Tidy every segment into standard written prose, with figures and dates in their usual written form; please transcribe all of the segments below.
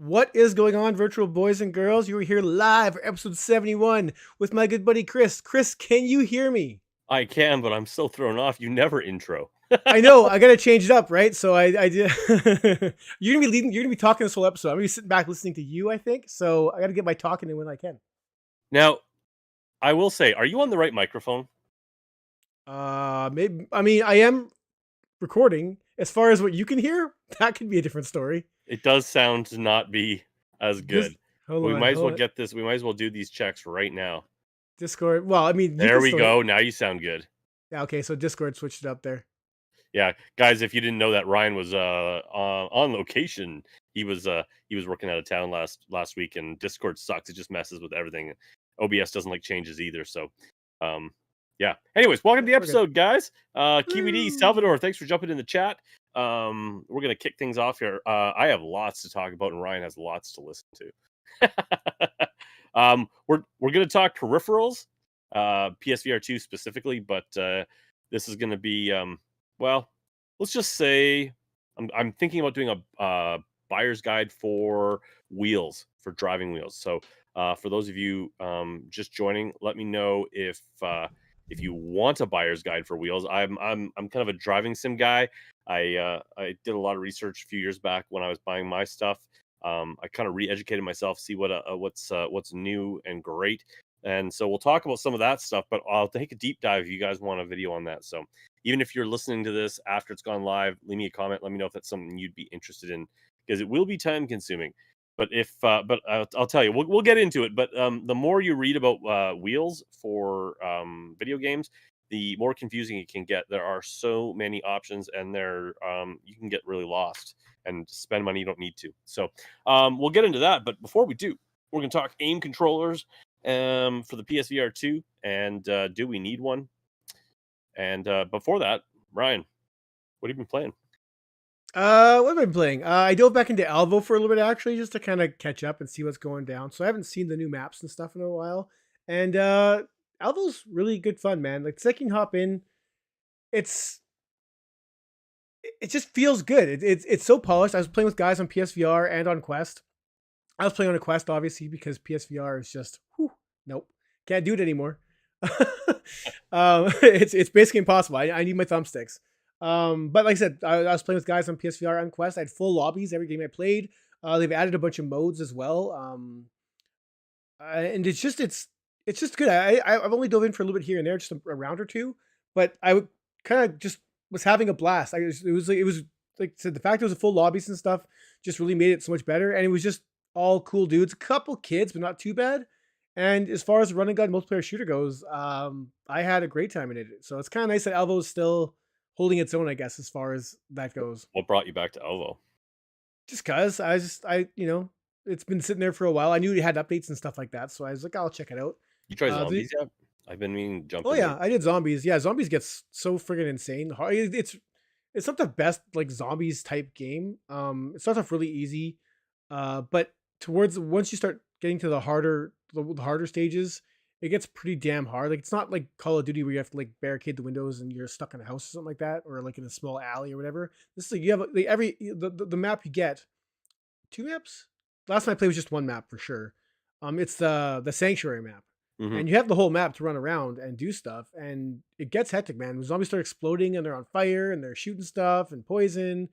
What is going on, virtual boys and girls? You are here live for episode 71 with my good buddy Chris. Chris, can you hear me? I can, but I'm so thrown off. You never intro. I know I gotta change it up, right? So I did. You're gonna be leading. You're gonna be talking this whole episode. I'm gonna be sitting back listening to you. I think so. I gotta get my talking in when I can. Now, I will say, are you on the right microphone? Maybe. I mean, I am recording. As far as what you can hear, that could be a different story. It does sound to not be as This. good. Hold We on. might as well Hold on. get this. We might as well do these checks right now. Discord. Well, I mean, you There can we still. go. Now you sound good. Yeah. Okay. So Discord switched it up there. Yeah, guys, if you didn't know that Ryan was on location, he was working out of town last week, and Discord sucks. It just messes with everything. OBS doesn't like changes either. So, um, yeah. Anyways, welcome to the We're good. episode, guys. Kiwi D, Woo! Salvador, thanks for jumping in the chat. We're gonna kick things off here. I have lots to talk about, and Ryan has lots to listen to. We're gonna talk peripherals, PSVR 2 specifically, but this is gonna be well, let's just say I'm thinking about doing a buyer's guide for wheels, for driving wheels. So for those of you just joining, let me know if you want a buyer's guide for wheels. I'm kind of a driving sim guy. I did a lot of research a few years back when I was buying my stuff. I kind of re-educated myself, see what's new and great. And so we'll talk about some of that stuff, but I'll take a deep dive if you guys want a video on that. So even if you're listening to this after it's gone live, leave me a comment. Let me know if that's something you'd be interested in, because it will be time consuming. But I'll tell you, we'll get into it. But the more you read about wheels for video games, the more confusing it can get. There are so many options, and you can get really lost and spend money you don't need to. So we'll get into that. But before we do, we're going to talk aim controllers for the PSVR 2, and do we need one? And before that, Ryan, what have you been playing? What have I been playing? I dove back into Alvo for a little bit actually, just to kind of catch up and see what's going down. So I haven't seen the new maps and stuff in a while. And Alvo's really good fun, man. Like the second you hop in, it's it just feels good. It's so polished. I was playing with guys on PSVR and on Quest. I was playing on a Quest obviously because PSVR is just nope, can't do it anymore. It's basically impossible. I need my thumbsticks. But like I said, I was playing with guys on PSVR and Quest. I had full lobbies every game I played. They've added a bunch of modes as well. And it's just good. I've only dove in for a little bit here and there, just a round or two, but I would kind of just was having a blast. It was like I said, the fact it was a full lobbies and stuff just really made it so much better. And it was just all cool dudes, a couple kids, but not too bad. And as far as the run and gun multiplayer shooter goes, I had a great time in it. So it's kind of nice that Alvo is still holding its own, I guess, as far as that goes. What brought you back to Elvo? Just cause it's been sitting there for a while. I knew it had updates and stuff like that, so I was like, I'll check it out. You try Uh, the zombies yet? I've been meaning to jump oh in there. yeah, I did zombies. Yeah, zombies gets so friggin' insane. It's not the best like zombies type game. It starts off really easy, but towards once you start getting to the harder stages, it gets pretty damn hard. Like it's not like Call of Duty where you have to like barricade the windows and you're stuck in a house or something like that, or like in a small alley or whatever. This is like you have like the map you get two maps. Last time I played was just one map for sure. It's the sanctuary map, Hmm. and you have the whole map to run around and do stuff, and it gets hectic, man. When zombies start exploding and they're on fire and they're shooting stuff and poison.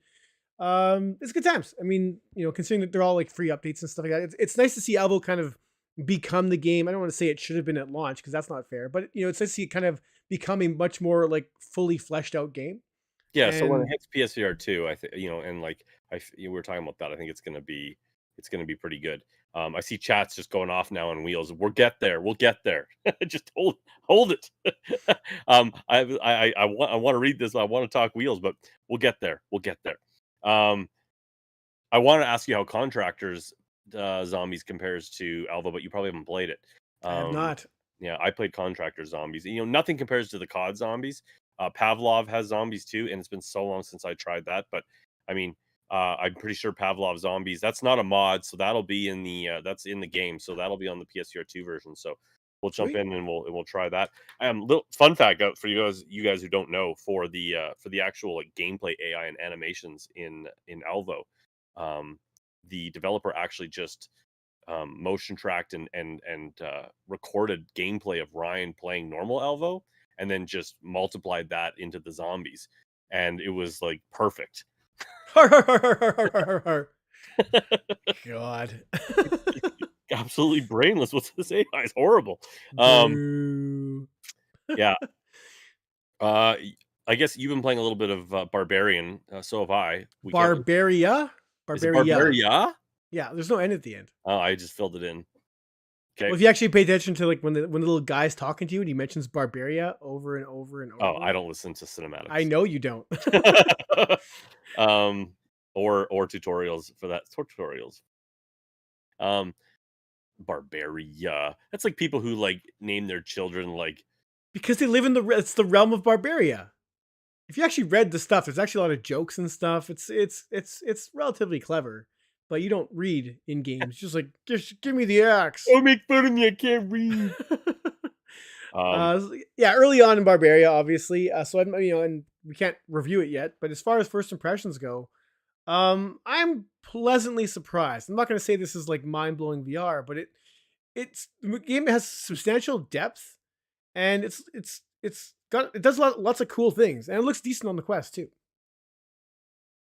It's good times. I mean, considering that they're all like free updates and stuff like that, it's nice to see Alvo kind of become the game. I don't want to say it should have been at launch because that's not fair, but it's nice to see it kind of become a much more like fully fleshed out game. Yeah, so when it And hits PSVR 2, I think and like we were talking about that. I think it's gonna be pretty good. I see chats just going off now on wheels. We'll get there. We'll get there. Just hold it. I want to read this. I want to talk wheels, but we'll get there. We'll get there. Um, I want to ask you how Contractors Zombies compares to Alva, but you probably haven't played it. I have Um, not. yeah, I played Contractor Zombies. Nothing compares to the COD Zombies. Pavlov has zombies too, and it's been so long since I tried that. But I mean, I'm pretty sure Pavlov Zombies. That's not a mod, so that'll be in the that's in the game. So that'll be on the PSVR 2 version. So we'll jump Sweet. in and we'll try that. Little fun fact out for you guys who don't know, for the actual like gameplay AI and animations in Alvo. Um, the developer actually just motion tracked and recorded gameplay of Ryan playing normal Elvo, and then just multiplied that into the zombies, and it was like perfect. Har, har, har, har, har, har, har, har. God. Absolutely brainless. What's this AI? It's horrible. Boo. Yeah. I guess you've been playing a little bit of Barbarian. So have I. We can't. Barbaria? Is it Barbaria. Barbaria? Yeah, there's no N at the end. Oh, I just filled it in. Okay. Well, if you actually pay attention to like when the little guy's talking to you and he mentions Barbaria over and over and over. Oh, I don't listen to cinematics. I know you don't. Or tutorials for that. Tutorials. Barbaria. That's like people who like name their children like Because they live in it's the realm of Barbaria. If you actually read the stuff, there's actually a lot of jokes and stuff. It's relatively clever, but you don't read in games. Just like just give me the axe. oh, make fun of me, I can't read. Yeah, early on in Barbaria, obviously. So I'm, and we can't review it yet. But as far as first impressions go, I'm pleasantly surprised. I'm not going to say this is like mind blowing VR, but the game has substantial depth, and it does lots of cool things, and it looks decent on the Quest too.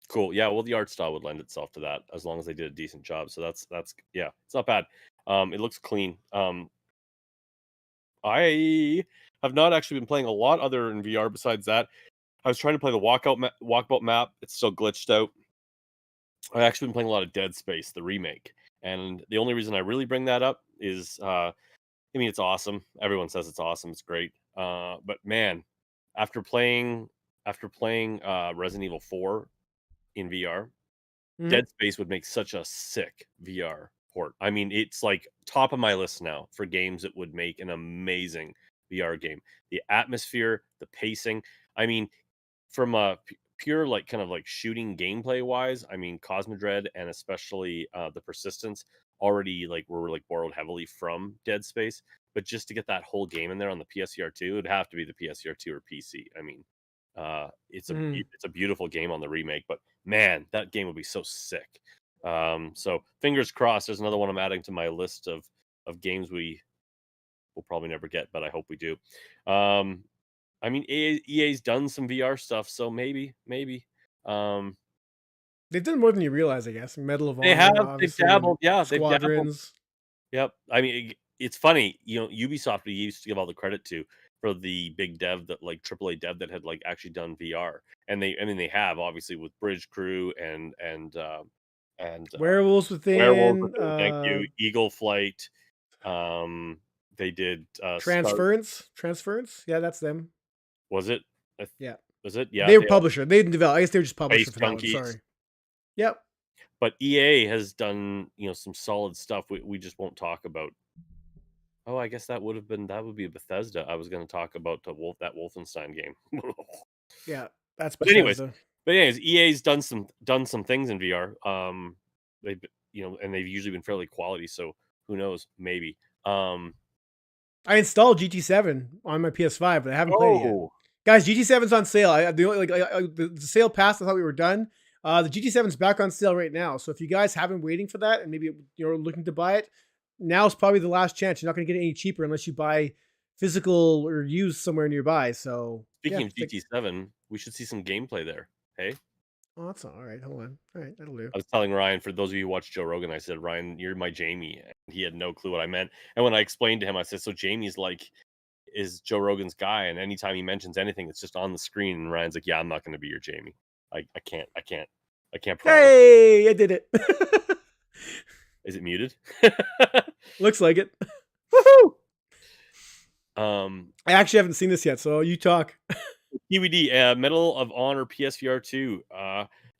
Cool. Yeah, well the art style would lend itself to that as long as they did a decent job. So that's yeah, it's not bad. It looks clean. I have not actually been playing a lot other in VR besides that. I was trying to play the walkabout map. It's still glitched out. I've actually been playing a lot of Dead Space, the remake. And the only reason I really bring that up is I mean it's awesome. Everyone says it's awesome, it's great. But man, after playing Resident Evil 4 in VR, Mhm. Dead Space would make such a sick VR port. I mean, it's like top of my list now for games that would make an amazing VR game. The atmosphere, the pacing. I mean, from a pure like kind of like shooting gameplay wise, I mean, Cosmodread and especially the Persistence already like were like borrowed heavily from Dead Space. But just to get that whole game in there on the PSVR 2, it would have to be the PSVR 2 or PC. I mean, Mhm. it's a beautiful game on the remake, but man, that game would be so sick. So fingers crossed. There's another one I'm adding to my list of games we will probably never get, but I hope we do. I mean, EA's done some VR stuff, so maybe. Um, They've done more than you realize, I guess. Medal of they have, Honor, they've obviously, and dabbled. Yeah, they've dabbled. Squadrons. Yep. I mean, it's funny, Ubisoft we used to give all the credit to for the big dev that like AAA dev that had like actually done VR, and I mean, they have obviously with Bridge Crew and Werewolves Werewolves Within, Within, thank you, Eagle Flight. They did Start. Transference. Yeah, that's them. Was it? Yeah, Was it? Yeah, they were they have publisher. They didn't develop. I guess they were just publisher Space for that one. Junkies. Sorry. Yep. But EA has done, some solid stuff we just won't talk about. Oh, I guess that would be Bethesda. I was going to talk about that Wolfenstein game. Yeah, that's But anyways, Bethesda. EA's done some things in VR. They've and they've usually been fairly quality. So who knows? Maybe. I installed GT7 on my PS5, but I haven't played it yet. Oh, Guys, GT7's on sale. The only the sale passed. I thought we were done. The GT7's back on sale right now. So if you guys have been waiting for that and maybe you're looking to buy it, now's probably the last chance. You're not going to get it any cheaper unless you buy physical or used somewhere nearby. So yeah, speaking of GT7, we should see some gameplay there. Hey. oh, that's all right. Hold on. All right, that'll do. I was telling Ryan, for those of you who watch Joe Rogan, I said, Ryan, you're my Jamie. And he had no clue what I meant. And when I explained to him, I said, so Jamie's like, is Joe Rogan's guy. And anytime he mentions anything, it's just on the screen. And Ryan's like, yeah, I'm not going to be your Jamie. I can't promise. Hey, I did it. Is it muted? Looks like it. Woohoo! I actually haven't seen this yet, so you talk. PVD, Medal of Honor PSVR 2.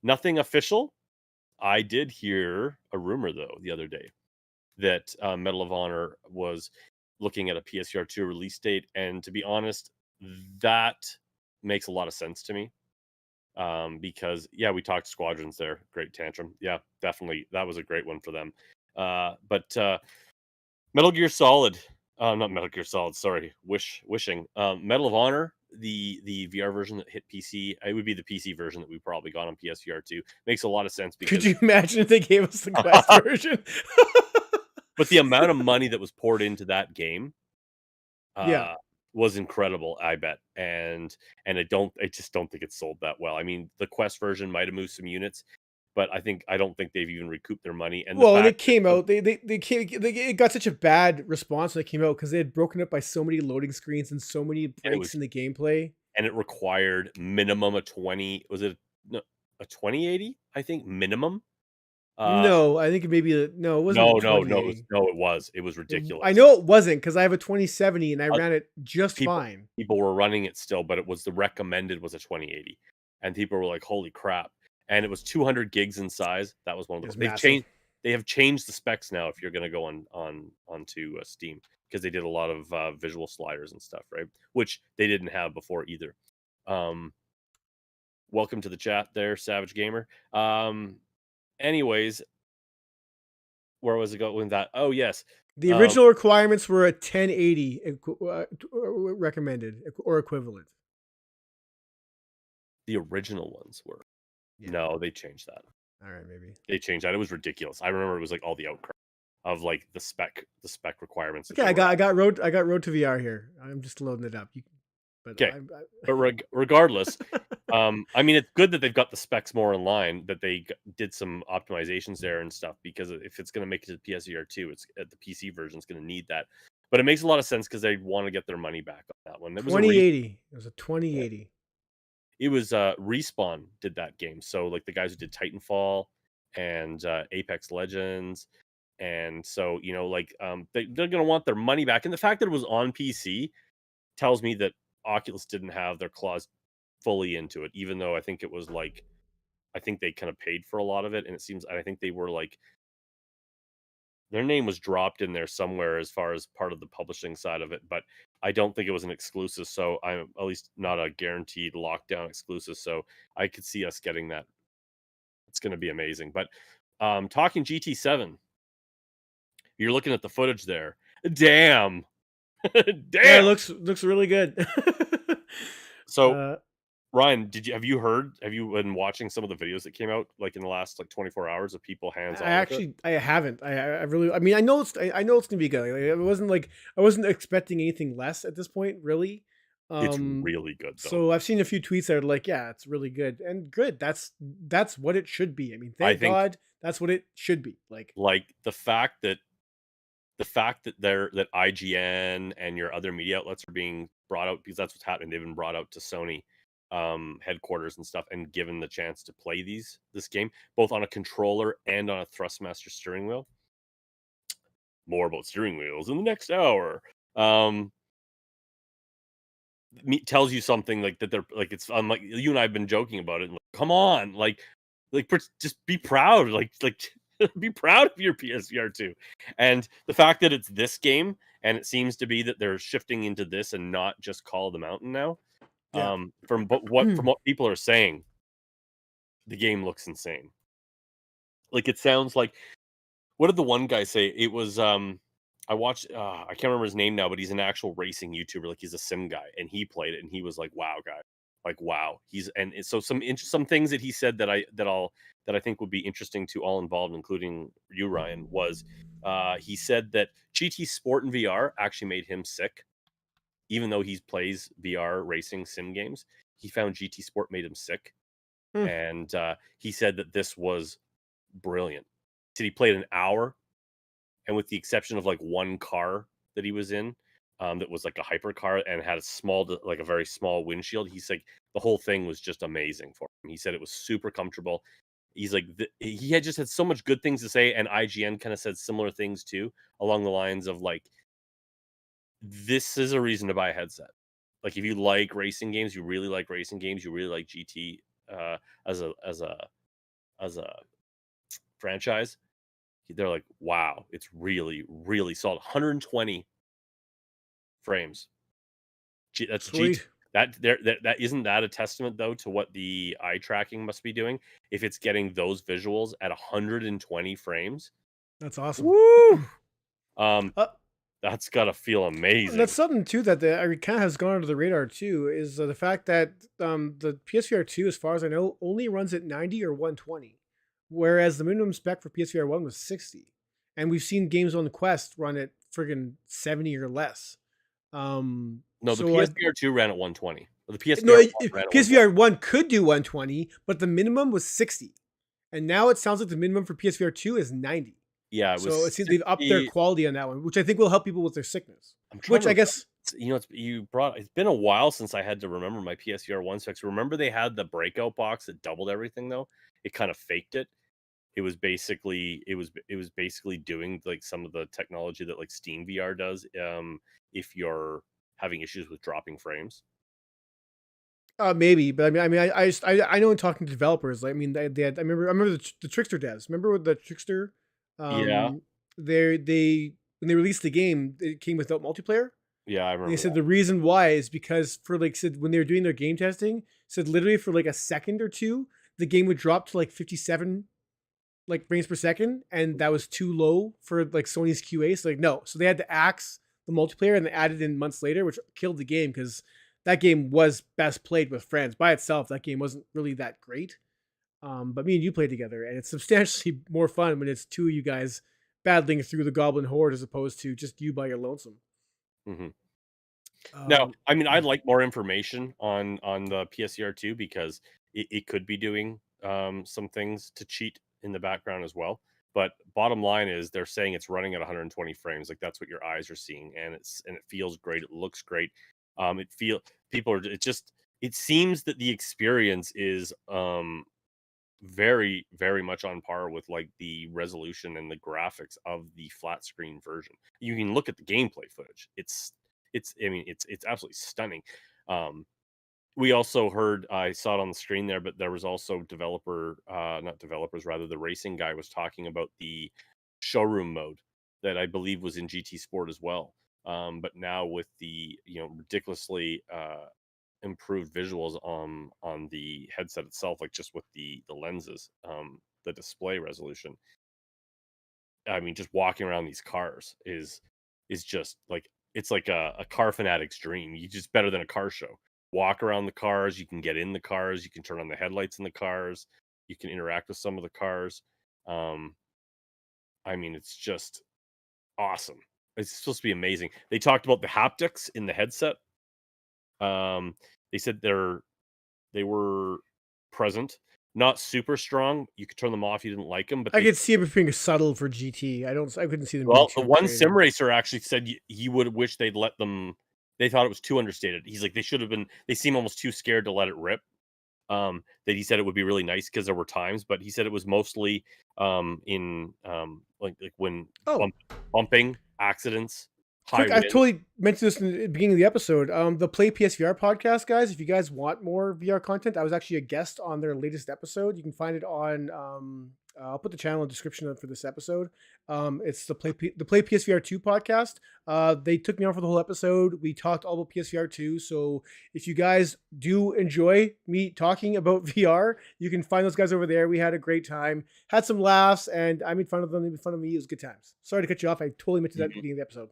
Nothing official. I did hear a rumor, though, the other day that Medal of Honor was looking at a PSVR 2 release date. And to be honest, that makes a lot of sense to me. Because, yeah, we talked Squadrons there. Great tantrum. Yeah, definitely. That was a great one for them. But Metal Gear Solid. Not Metal Gear Solid, sorry. Wishing. Medal of Honor the VR version that hit PC, it would be the PC version that we probably got on PSVR 2. Makes a lot of sense Could because you imagine if they gave us the Quest version? but the amount of money that was poured into that game Yeah. uh, was incredible, I bet. And I just don't think it sold that well. I mean, the Quest version might have moved some units, but I don't think they've even recouped their money. And the Well, and fact it that came out. It got such a bad response when it came out because they had broken it by so many loading screens and so many and it breaks was in the gameplay. and it required minimum a 20, was it no, a 2080? I think minimum. Uh No, I think maybe no, it wasn't a no, 2080. it was I ridiculous. know it wasn't because I have a 2070 and I Uh, ran it just people fine. people were running it still, but it was the recommended was a 2080, and people were like, "Holy crap!" And it was 200 gigs in size. That was one of It the was massive. they have changed the specs now. If you're going to go onto Steam, because they did a lot of visual sliders and stuff, right? Which they didn't have before either. Um, Welcome to the chat, there, Savage Gamer. Anyways, where was it going with that? Oh yes, The um, original requirements were a 1080 recommended or equivalent. the original ones were. Yeah. No, they changed that. All right, maybe. They changed that. It was ridiculous. I remember it was like all the outcry of like the spec requirements that Okay, they were at. I got Road to VR here. I'm just loading it up. But Okay, but regardless, I mean, it's good that they've got the specs more in line. That they did some optimizations there and stuff. Because if it's going to make it to the PSVR 2, it's the PC version is going to need that. But it makes a lot of sense because they want to get their money back on that one. 2080. It was a 2080. It was Respawn did that game. So like the guys who did Titanfall and Apex Legends. And so, like they're going to want their money back. And the fact that it was on PC tells me that Oculus didn't have their claws fully into it, even though I think it was like, I think they kind of paid for a lot of it. And it seems, I think they were like, their name was dropped in there somewhere as far as part of the publishing side of it, but I don't think it was an exclusive. So I'm at least not a guaranteed lockdown exclusive. So I could see us getting that. It's going to be amazing. But talking GT7, you're looking at the footage there. Damn. Yeah, it Damn. looks really good. So uh, Ryan, have you been watching some of the videos that came out like in the last like 24 hours of people hands on with it? I haven't. I really. I mean, I know I know it's gonna be good. Like, I wasn't expecting anything less at this point, really. It's Um, really good though. so I've seen a few tweets that are like, yeah, it's really good and good. That's what it should be. I mean, I thank think God that's what it should be. Like, like the fact that that IGN and your other media outlets are being brought out, because that's what's happening. They've been brought out to Sony headquarters and stuff and given the chance to play this game both on a controller and on a thrustmaster steering wheel. More about steering wheels in the next hour. Um Tells you something like that they're like, it's like you and I have been joking about it. Like, come on, just be proud, be proud of your PSVR 2. And the fact that it's this game, and it seems to be that they're shifting into this and not just Call of the Mountain now. yeah. From what people are saying, the game looks insane. Like it sounds like, what did the one guy say? It was I watched I can't remember his name now, but he's an actual racing YouTuber, like he's a sim guy, and he played it and he was like, "Wow, guy." Like, wow. So some things that he said that I think would be interesting to all involved, including you, Ryan, was he said that GT Sport and VR actually made him sick. Even though he plays VR racing sim games, he found GT Sport made him sick. Hmm. And he said that this was brilliant. He said he played an hour, and with the exception of like one car that he was in, that was like a hypercar and had like a very small windshield. He's like, the whole thing was just amazing for him. He said it was super comfortable. He's like, he had just had so much good things to say, and IGN kind of said similar things too, along the lines of like, this is a reason to buy a headset. Like if you like racing games, you really like racing games, you really like GT as a franchise. They're like, wow, it's really, really solid. 120 frames. That's GT. Sweet. That isn't that a testament though to what the eye tracking must be doing? If it's getting those visuals at 120 frames, That's awesome. woo! Um, Uh, That's gotta feel And that's amazing. something too that kind of has gone under the radar too is the fact that the PSVR 2, as far as I know, only runs at 90 or 120, whereas the minimum spec for PSVR 1 was 60, and we've seen games on the Quest run at friggin' 70 or less. No, the So I PSVR 2 ran at 120. The no, PSVR 1 ran at 120. PSVR 1 could do 120, but the minimum was 60, and now it sounds like the minimum for PSVR 2 is 90. Yeah, it was So it seems they've upped their 60. quality on that one, which I think will help people with their sickness. I'm trying Which to I remember. guess It's been a while since I had to remember my PSVR 1 specs. Remember they had the breakout box that doubled everything though? It kind of faked it. It was basically doing like some of the technology that like Steam VR does, if you're having issues with dropping frames. maybe, but I know in talking to developers, like, I mean, they had, I remember the Trickster devs. Remember with the Trickster, Yeah, they when they released the game, it came without multiplayer. yeah, I And they remember said that. the reason why is because for like said when they were doing their game testing, said literally for like a second or two, the game would drop to like 57 like frames per second, and that was too low for like Sony's QA. So like no, so they had to axe the multiplayer and they added in months later, which killed the game because that game was best played with friends. By itself, that game wasn't really that great. But me and you played together, and it's substantially more fun when it's two of you guys battling through the Goblin Horde as opposed to just you by your lonesome. Mhm. Now, Um, I mean, I'd like more information on the PSVR 2 because it could be doing, some things to cheat in the background as well. But bottom line is they're saying it's running at 120 frames, like that's what your eyes are seeing, and it feels great. It looks great. It feel people are. It just it seems that the experience is very very much on par with like the resolution and the graphics of the flat screen version. You can look at the gameplay footage. It's I mean it's absolutely stunning. um we also heard, I saw it on the screen there, but there was also not developers, rather the racing guy was talking about the showroom mode that I believe was in GT Sport as well. But now with the ridiculously improved visuals on the headset itself, like just with the lenses, the display resolution. I mean, just walking around these cars is just like it's like a car fanatic's dream. You just better than a car show. Walk around the cars, you can get in the cars, you can turn on the headlights in the cars, you can interact with some of the cars. Um, I mean, it's just awesome. It's supposed to be amazing. They talked about the haptics in the headset. Um, they said they were present, not super strong. You could turn them off, you didn't like them, but I they could see it being subtle for GT. I couldn't see them being well, the too one sim creative. racer actually said he would wish they'd let them. They thought it was too understated. He's like, they should have been. They seem almost too scared to let it rip. That he said it would be really nice because there were times, but he said it was mostly in like when Oh, bumping accidents, high quick! I wind. totally mentioned this in the beginning of the episode. The Play PSVR podcast, guys. If you guys want more VR content, I was actually a guest on their latest episode. You can find it on. I'll put the channel in the description for this episode. It's the Play PSVR 2 podcast. They took me on for the whole episode. We talked all about PSVR 2. So if you guys do enjoy me talking about VR, you can find those guys over there. We had a great time, had some laughs, and I made fun of them. They made fun of me. It was good times. Sorry to cut you off. I totally mentioned that at the Mhm. beginning of the episode.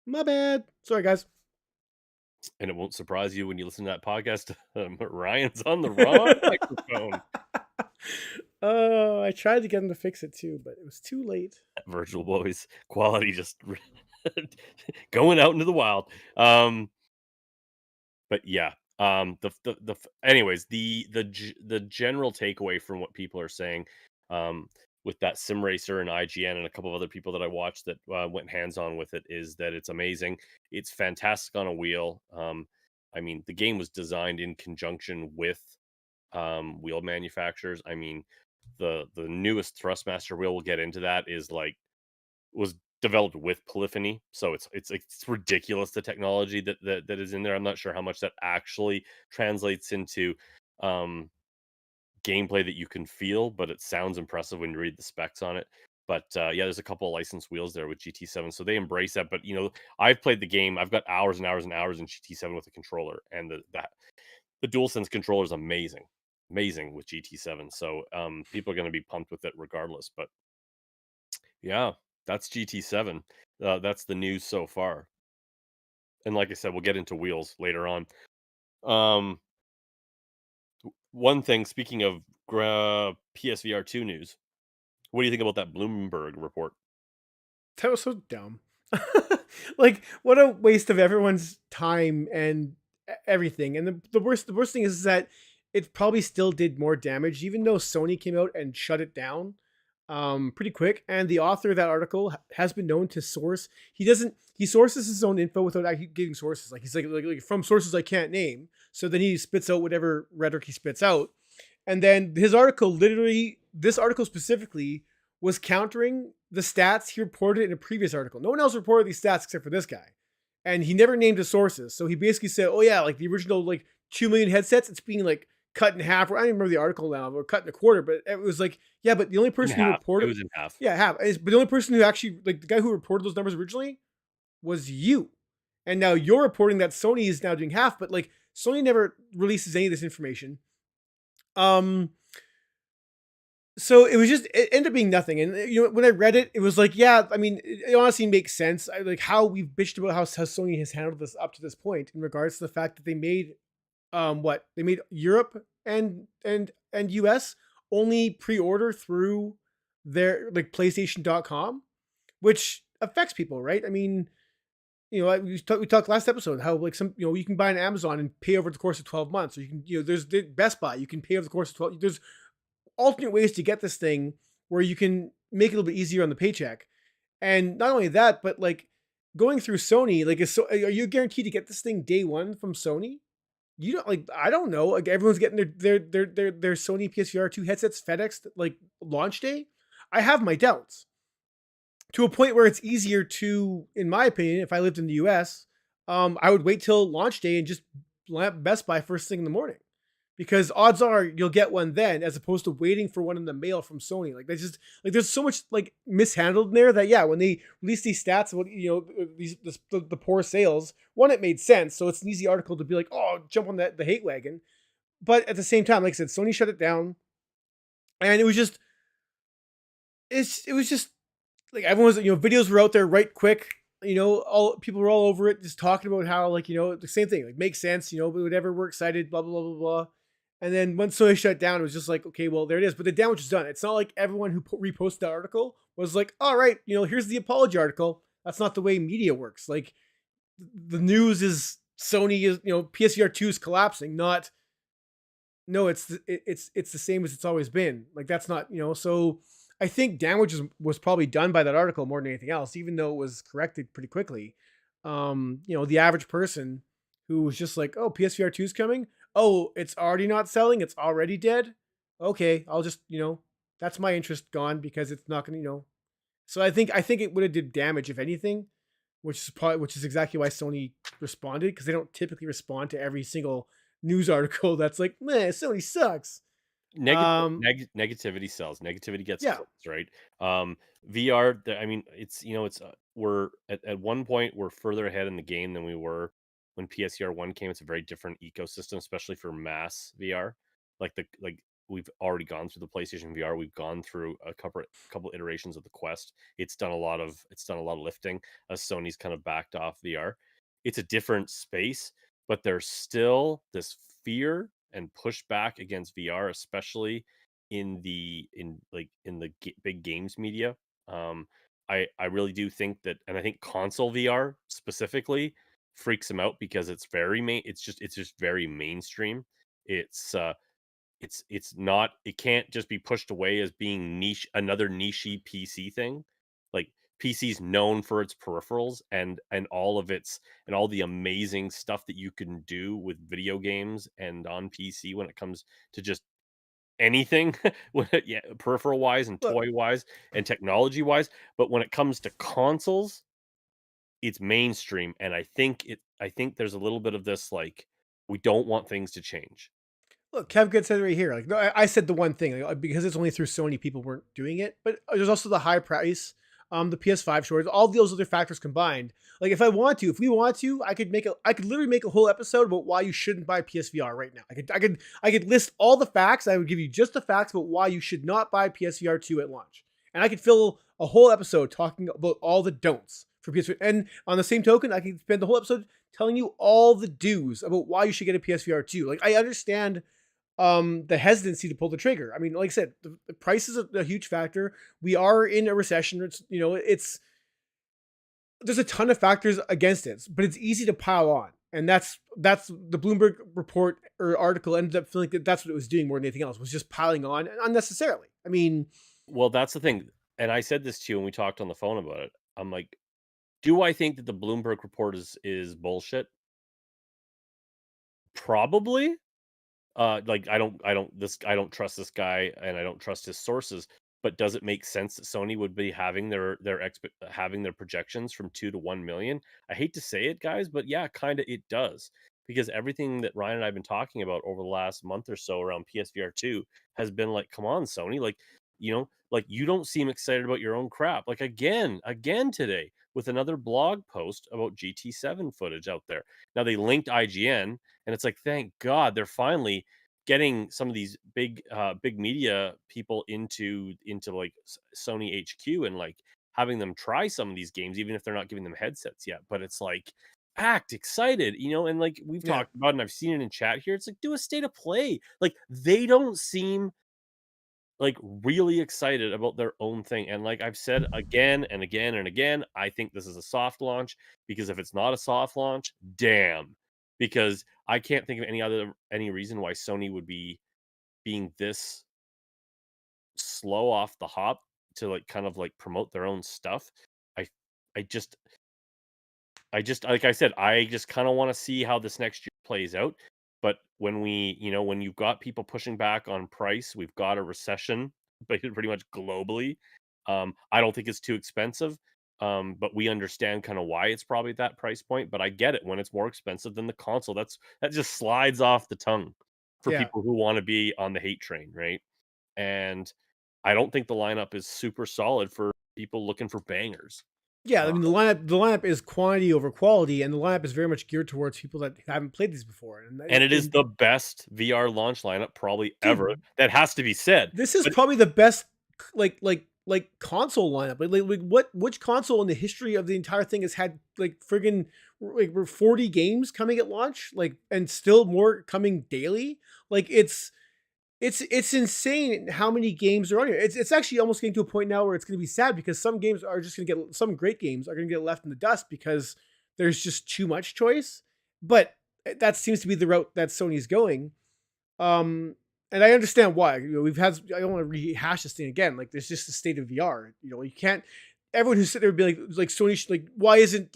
My bad. Sorry, guys. And it won't surprise you when you listen to that podcast. Ryan's on the wrong microphone. Oh, I tried to get him to fix it too, but it was too late. Virtual Boys quality just going out into the wild. But yeah, anyways, the general takeaway from what people are saying, um, with that sim racer and IGN and a couple of other people that I watched that went hands on with it is that it's amazing. It's fantastic on a wheel. I mean, the game was designed in conjunction with wheel manufacturers. I mean, the newest Thrustmaster wheel, we'll get into that, is like was developed with polyphony, so it's ridiculous the technology that is in there. I'm not sure how much that actually translates into um, gameplay that you can feel, but it sounds impressive when you read the specs on it. But yeah, there's a couple of licensed wheels there with GT7, so they embrace that. But I've played the game. I've got hours and hours and hours in GT7 with a controller, and the DualSense controller is amazing, amazing with GT7. So people are going to be pumped with it regardless. But yeah. That's GT7. That's the news so far. And like I said, we'll get into wheels later on. Um, One thing, speaking of PSVR 2 news, what do you think about that Bloomberg report? That was so dumb. Like, what a waste of everyone's time and everything. And the worst thing is that it probably still did more damage, even though Sony came out and shut it down pretty quick. And the author of that article has been known to source. He sources his own info without actually giving sources. Like he's like from sources I can't name. So then he spits out whatever rhetoric he spits out. And then this article specifically was countering the stats he reported in a previous article. No one else reported these stats except for this guy. And he never named his sources. So he basically said, oh yeah, like the original like 2 million headsets, it's being like cut in half. Or I don't even remember the article now, or cut in a quarter, but it was like, yeah, but the only In person who half. It reported, was in half. yeah, half. But the only person who actually, like the guy who reported those numbers originally was you. And now you're reporting that Sony is now doing half, but like Sony never releases any of this information. Um, so it ended up being nothing. And when I read it, it was like, yeah, I mean, it honestly makes sense. Like how we've bitched about how Sony has handled this up to this point in regards to the fact that they made what they made Europe and US only pre-order through their like PlayStation.com, which affects people, right? I mean, we talked last episode how like some you can buy on Amazon and pay over the course of 12 months, or you can there's the Best Buy, you can pay over the course of 12. There's alternate ways to get this thing where you can make it a little bit easier on the paycheck. And not only that, but like going through Sony, like are you guaranteed to get this thing day one from Sony? You don't like I don't know. Like everyone's getting their Sony PSVR 2 headsets FedEx like launch day. I have my doubts. To a point where it's easier to, in my opinion, if I lived in the US, I would wait till launch day and just Best Buy first thing in the morning, because odds are you'll get one then, as opposed to waiting for one in the mail from Sony. Like that's just like there's so much like mishandled in there that yeah, when they release these stats about the poor sales, one, it made sense, so it's an easy article to be like, oh, jump on the hate wagon. But at the same time, like I said, Sony shut it down, and it was just like everyone was, videos were out there right quick. All people were all over it, just talking about how like the same thing, like makes sense, whatever, we're excited, blah blah blah blah blah. And then once Sony shut down, it was just like, okay, well there it is. But the damage is done. It's not like everyone who reposted the article was like, all right, here's the apology article. That's not the way media works. Like the news is Sony is PSVR 2 is collapsing, not no, it's the same as it's always been. Like that's not, so I think damage was probably done by that article more than anything else, even though it was corrected pretty quickly. The average person who was just like, oh, PSVR 2 is coming. Oh, it's already not selling. It's already dead. Okay, I'll just, that's my interest gone, because it's not going to. So I think it would have did damage if anything, which is exactly why Sony responded, because they don't typically respond to every single news article that's like, man, Sony sucks. Um, Negativity sells. Negativity gets yeah. clicks, right? VR. I mean, it's we're at one point we're further ahead in the game than we were when PSVR 1 came. It's a very different ecosystem, especially for mass VR. Like we've already gone through the PlayStation VR. We've gone through a couple iterations of the Quest. It's done a lot of lifting as Sony's kind of backed off VR. It's a different space, but there's still this fear and pushback against VR, especially in the big games media. I really do think that, and I think console VR specifically freaks them out because it's very main. It's just very mainstream. It's uh, it's not. It can't just be pushed away as being niche, another nichey PC thing. Like PC's known for its peripherals and all the amazing stuff that you can do with video games and on PC when it comes to just anything, yeah, peripheral wise and Look, toy wise and technology wise. But when it comes to consoles, it's mainstream, and I think there's a little bit of this like we don't want things to change. Look, Kev Good said it right here. Like, no, I said the one thing, like, because it's only through Sony, people weren't doing it. But there's also the high price, the PS5 shortage, all those other factors combined. Like, if we want to, I could literally make a whole episode about why you shouldn't buy PSVR right now. I could list all the facts. I would give you just the facts about why you should not buy PSVR 2 at launch, and I could fill a whole episode talking about all the don'ts for PSVR. And on the same token, I can spend the whole episode telling you all the do's about why you should get a PSVR 2. Like I understand the hesitancy to pull the trigger. I mean, like I said, the price is a huge factor. We are in a recession. It's there's a ton of factors against it, but it's easy to pile on. And that's the Bloomberg report or article ended up feeling that that's what it was doing more than anything else, was just piling on unnecessarily. I mean, Well, that's the thing, and I said this to you when we talked on the phone about it. I'm like, do I think that the Bloomberg report is bullshit? Probably. Like, I don't trust this guy, and I don't trust his sources, but does it make sense that Sony would be having having their projections from 2 to 1,000,000? I hate to say it, guys, but yeah, kinda it does, because everything that Ryan and I have been talking about over the last month or so around PSVR 2 has been like, "Come on, Sony, like, like, you don't seem excited about your own crap." Like, again today with another blog post about GT7 footage out there. Now they linked IGN, and it's like, thank God they're finally getting some of these big media people into like Sony HQ, and like having them try some of these games, even if they're not giving them headsets yet. But it's like, act excited, and like we've yeah. talked about, and I've seen it in chat here. It's like, do a state of play. Like, they don't seem like really excited about their own thing. And like I've said again and again and again, I think this is a soft launch, because if it's not a soft launch, damn. Because I can't think of any reason why Sony would be being this slow off the hop to like kind of like promote their own stuff. I I just like I said, I just kind of want to see how this next year plays out. But when you've got people pushing back on price, we've got a recession, but pretty much globally. I don't think it's too expensive. But we understand kind of why it's probably at that price point. But I get it when it's more expensive than the console. That just slides off the tongue for Yeah. people who want to be on the hate train, right? And I don't think the lineup is super solid for people looking for bangers. Yeah, Uh, I mean the lineup is quantity over quality, and the lineup is very much geared towards people that haven't played these before. And it is And the best VR launch lineup probably ever. dude, That has to be said. this is But probably the best console lineup. Like which console in the history of the entire thing has had like friggin' like 40 games coming at launch, like, and still more coming daily. Like it's insane how many games are on here. It's actually almost getting to a point now where it's going to be sad, because some great games are going to get left in the dust because there's just too much choice. But that seems to be the route that Sony's going. And I understand why. I don't want to rehash this thing again. Like, there's just the state of VR. You can't. Everyone who's sitting there would be like Sony should, like, why isn't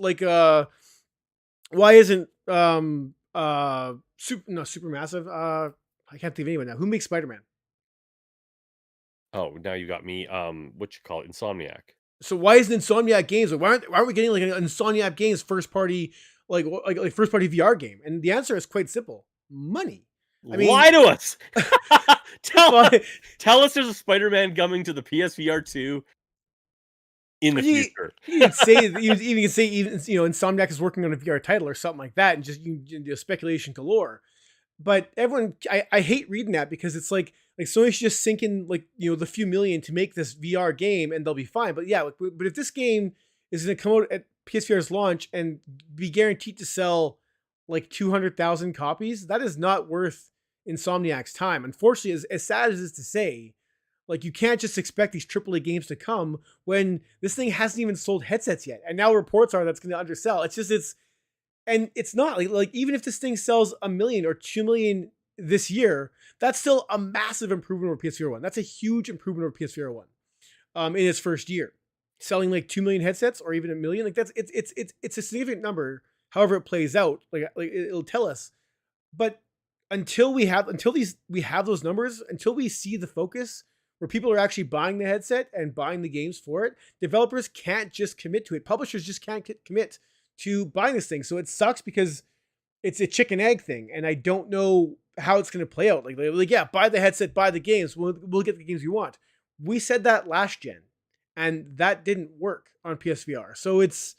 super massive? I can't think of anyone now. Who makes Spider Man? oh, now you got me. What you call it, Insomniac. So why isn't Insomniac Games? Like, why aren't we getting like an Insomniac Games first party, like first party VR game? And the answer is quite simple: money. I Lie mean, to us. tell us, why- tell us there's a Spider-Man coming to the PSVR 2 in the you future. you could say you could say even Insomniac is working on a VR title or something like that, and just you do speculation galore. But everyone, I hate reading that, because it's like Sony should just sink in like the few million to make this VR game and they'll be fine. But yeah, but if this game is going to come out at PSVR's launch and be guaranteed to sell like 200,000 copies, that is not worth Insomniac's time. Unfortunately, as sad as it is to say, like, you can't just expect these AAA games to come when this thing hasn't even sold headsets yet, and now reports are that's going to undersell. It's not like even if this thing sells 1 million or 2 million this year, that's still a massive improvement over PSVR 1. That's a huge improvement over PSVR 1 in its first year. Selling like 2 million headsets or even 1 million, like it's a significant number. However it plays out, like it'll tell us. But we have those numbers, until we see the focus where people are actually buying the headset and buying the games for it, developers can't just commit to it. Publishers just can't commit to buying this thing. So it sucks, because it's a chicken egg thing, and I don't know how it's going to play out. Like, yeah, buy the headset, buy the games. We'll get the games we want. We said that last gen, and that didn't work on PSVR. So it's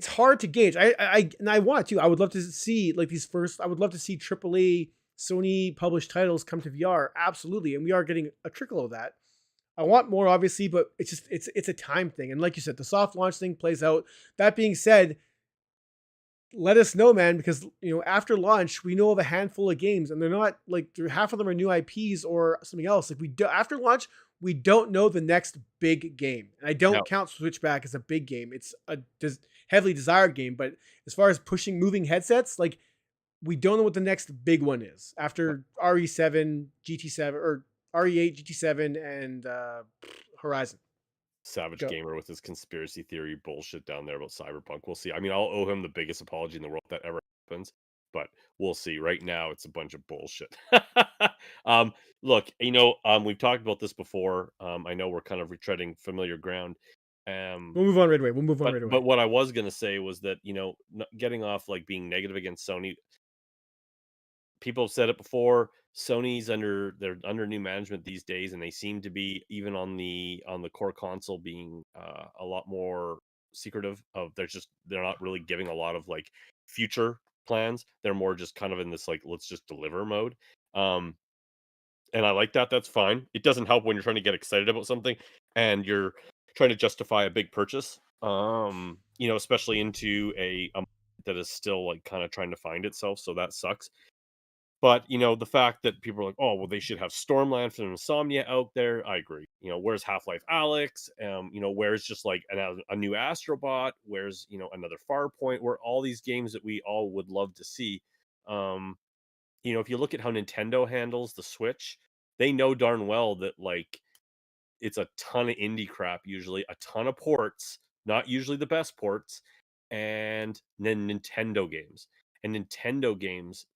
hard to gauge. I want to. I would love to see like these first. I would love to see AAA Sony published titles come to VR. Absolutely, and we are getting a trickle of that. I want more, obviously, but it's a time thing. And like you said, the soft launch thing plays out. That being said, let us know, man, because after launch we know of a handful of games, and they're not like half of them are new IPs or something else. Like after launch, we don't know the next big game, and I don't No, count Switchback as a big game. It's a heavily desired game, but as far as pushing moving headsets, like we don't know what the next big one is after RE7, GT7, or RE8, GT7, and Horizon. Savage Go. Gamer with his conspiracy theory bullshit down there about Cyberpunk. We'll see. I mean, I'll owe him the biggest apology in the world if that ever happens, but we'll see. Right now, it's a bunch of bullshit. um, look, we've talked about this before. I know we're kind of retreading familiar ground. Um, We'll move on right away. We'll move on but right but away. what I was gonna say was that getting off like being negative against Sony, people have said it before. They're under new management these days, and they seem to be, even on the core console, being a lot more secretive. They're not really giving a lot of like future plans. They're more just kind of in this like, let's just deliver mode. Um, and I like that. That's fine. It doesn't help when you're trying to get excited about something and you're trying to justify a big purchase. Especially into a that is still like kind of trying to find itself. So that sucks. But, the fact that people are like, "Oh, well, they should have Stormland from Insomnia out there," I agree. Where's Half-Life Alex? Where's just like a new Astrobot? Where's, another Farpoint? Where all these games that we all would love to see. Um, if you look at how Nintendo handles the Switch, they know darn well that like it's a ton of indie crap, usually a ton of ports, not usually the best ports, and then Nintendo games. And Nintendo games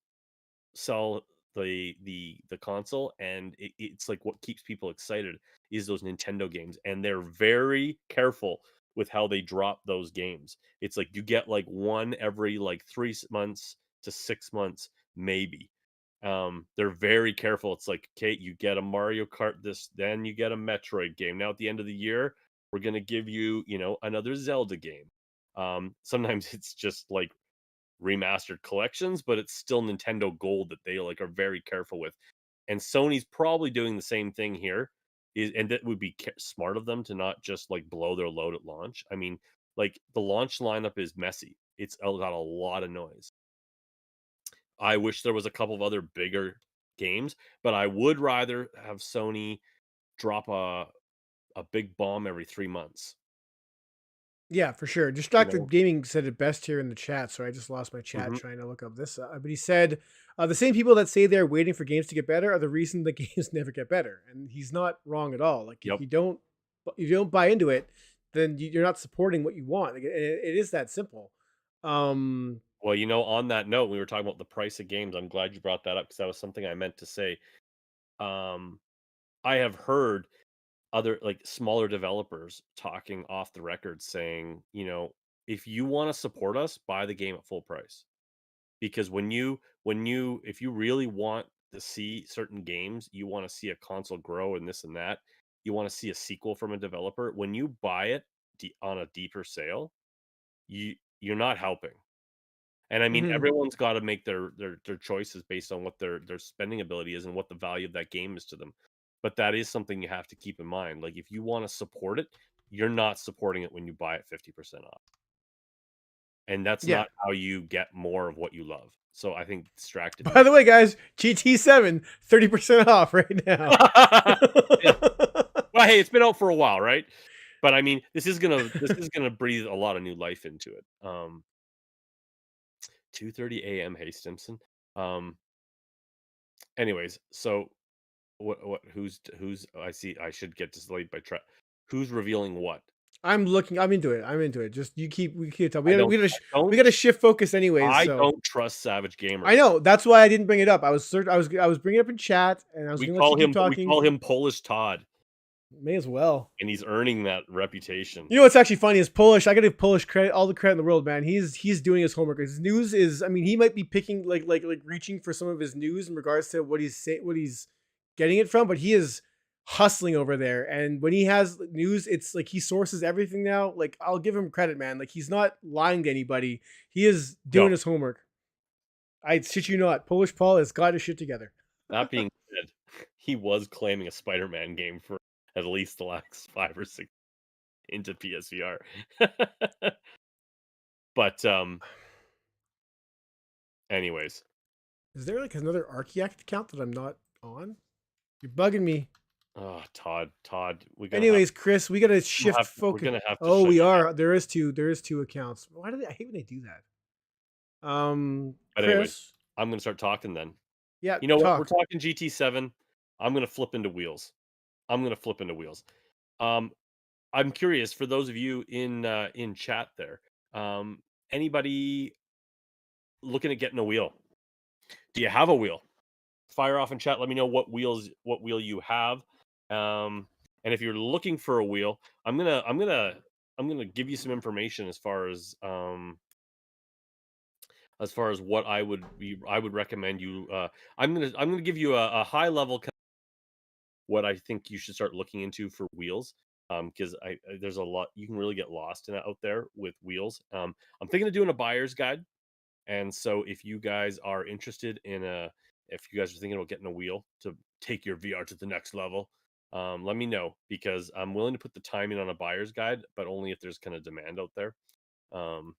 sell the console, and it's like what keeps people excited is those Nintendo games, and they're very careful with how they drop those games. It's like you get like one every like 3 months to 6 months, maybe. They're very careful. It's like, okay, you get a Mario Kart this, then you get a Metroid game. Now at the end of the year, we're gonna give you, another Zelda game. Sometimes it's just like remastered collections, but it's still Nintendo Gold that they like are very careful with. And Sony's probably doing the same thing here. And that would be smart of them to not just like blow their load at launch. I mean, like the launch lineup is messy. It's got a lot of noise. I wish there was a couple of other bigger games, but I would rather have Sony drop a big bomb every 3 months. Yeah, for sure. You Distracted know, Gaming said it best here in the chat, so I just lost my chat hmm trying to look up this. But he said the same people that say they're waiting for games to get better are the reason the games never get better, and he's not wrong at all. Like Yep. if you don't buy into it, then you're not supporting what you want. Like, it is that simple. Um, Well, on that note, we were talking about the price of games. I'm glad you brought that up because that was something I meant to say. Um, I have heard other like smaller developers talking off the record saying, if you want to support us, buy the game at full price. Because if you really want to see certain games, you want to see a console grow and this and that, you want to see a sequel from a developer, when you buy it on a deeper sale, you're not helping. And I mean, mhm. everyone's got to make their choices based on what their spending ability is and what the value of that game is to them. But that is something you have to keep in mind. Like if you want to support it, you're not supporting it when you buy it 50% off. And that's Yeah. not how you get more of what you love. So I think distracted By me. the way, guys, GT7 30% off right now. Yeah. Well, hey, it's been out for a while, right? But I mean, this is gonna breathe a lot of new life into it. 2:30 a.m. Hey Stimson. Um, anyways, so what who's I see I should get delayed by who's revealing what? I'm looking. I'm into it. I'm into it. Just we keep talking. I don't I We don't gotta shift focus anyways. I So don't trust Savage Gamer. I know that's why I didn't bring it up. I was bringing it up in chat, and I was gonna let you keep We talking. call him Polish Todd, May as well. and he's earning that reputation. You know what's actually funny is Polish. I gotta give Polish credit, all the credit in the world, man. He's doing his homework. His news is, I mean, he might be picking like reaching for some of his news in regards to what he's getting it from, but he is hustling over there. And when he has news, it's like he sources everything now. Like I'll give him credit, man. Like he's not lying to anybody. He is doing No, his homework. I shit you not. Polish Paul has got his shit together. that being said, he was claiming a Spider-Man game for at least the last 5 or 6 into PSVR. But, anyways. Is there like another Archaeact account that I'm not on? You're bugging me. Oh, Todd, Anyways, Chris, we gotta shift we're focus. gonna have to Oh, shut we you down. are. There is two accounts. Why do they? I hate when they do that. But anyways, Chris. I'm gonna start talking then. Yeah, You know what? We're talk. talking GT7. I'm gonna flip into wheels. I'm gonna flip into wheels. Um, I'm curious for those of you in chat there. Anybody looking at getting a wheel? Do you have a wheel? Fire off in chat. Let me know what wheel you have. And if you're looking for a wheel, I'm gonna give you some information as far as what I would recommend you. I'm gonna give you a high level what I think you should start looking into for wheels. Because there's a lot you can really get lost in out there with wheels. I'm thinking of doing a buyer's guide, and so if you guys are thinking about getting a wheel to take your VR to the next level, let me know because I'm willing to put the time in on a buyer's guide, but only if there's kind of demand out there. Um,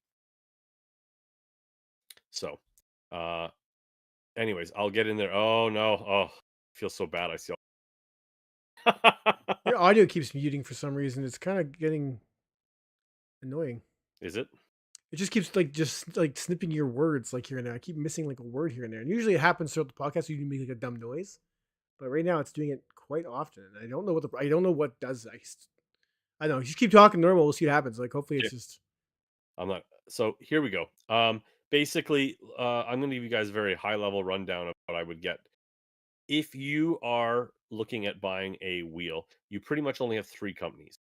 so, uh, anyways, I'll get in there. Oh no, I feel so bad. I see. Your audio keeps muting for some reason. It's kind of getting annoying. Is it? It just keeps just like snipping your words like here and there. I keep missing like a word here and there. And usually it happens throughout the podcast. So you make like a dumb noise, but right now it's doing it quite often. And I don't know what does that. I don't know. Just keep talking normal. We'll see what happens. Like hopefully it's Okay, just I'm not. So here we go. Basically, I'm going to give you guys a very high level rundown of what I would get if you are looking at buying a wheel. You pretty much only have 3 companies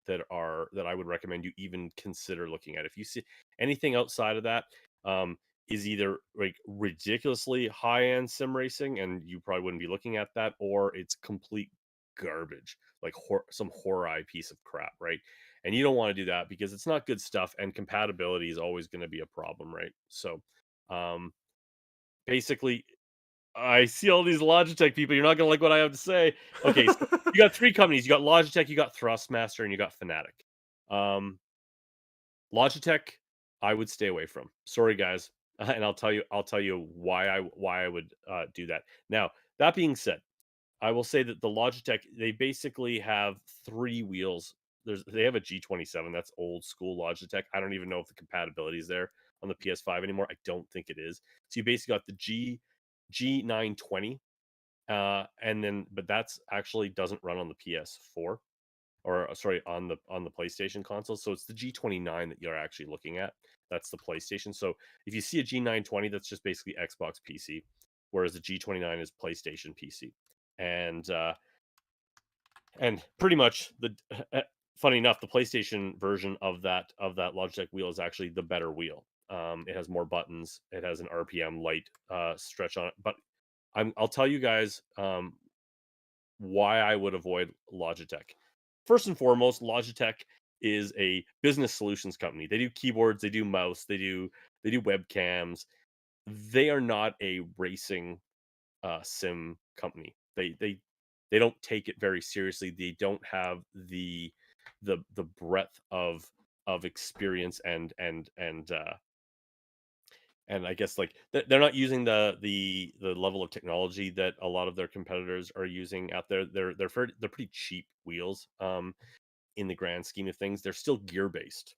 that I would recommend you even consider looking at. If you see anything outside of that, um, is either like ridiculously high end sim racing, and you probably wouldn't be looking at that, or it's complete garbage, like some horror piece of crap, right? And you don't want to do that because it's not good stuff, and compatibility is always going to be a problem, right? So, um, basically, I see all these Logitech people. You're not gonna like what I have to say. Okay, so you got 3 companies. You got Logitech, you got Thrustmaster, and you got Fnatic. Um, Logitech, I would stay away from. Sorry, guys, and I'll tell you why I would do that. Now, that being said, I will say that the Logitech, they basically have 3 wheels. They have a G27. That's old school Logitech. I don't even know if the compatibility is there on the PS5 anymore. I don't think it is. So you basically got the G920, and then but that's actually doesn't run on the PS4, or sorry, on the PlayStation console. So it's the G29 that you're actually looking at. That's the PlayStation. So if you see a G920, that's just basically Xbox PC, whereas the G29 is PlayStation PC. And pretty much funny enough, the PlayStation version of that Logitech wheel is actually the better wheel. It has more buttons. It has an RPM light stretch on it. But I'll tell you guys why I would avoid Logitech. First and foremost, Logitech is a business solutions company. They do keyboards, they do mouse, they do webcams. They are not a racing sim company. They don't take it very seriously. They don't have the breadth of experience and I guess like they're not using the level of technology that a lot of their competitors are using out there. They're pretty cheap wheels in the grand scheme of things. They're still gear based.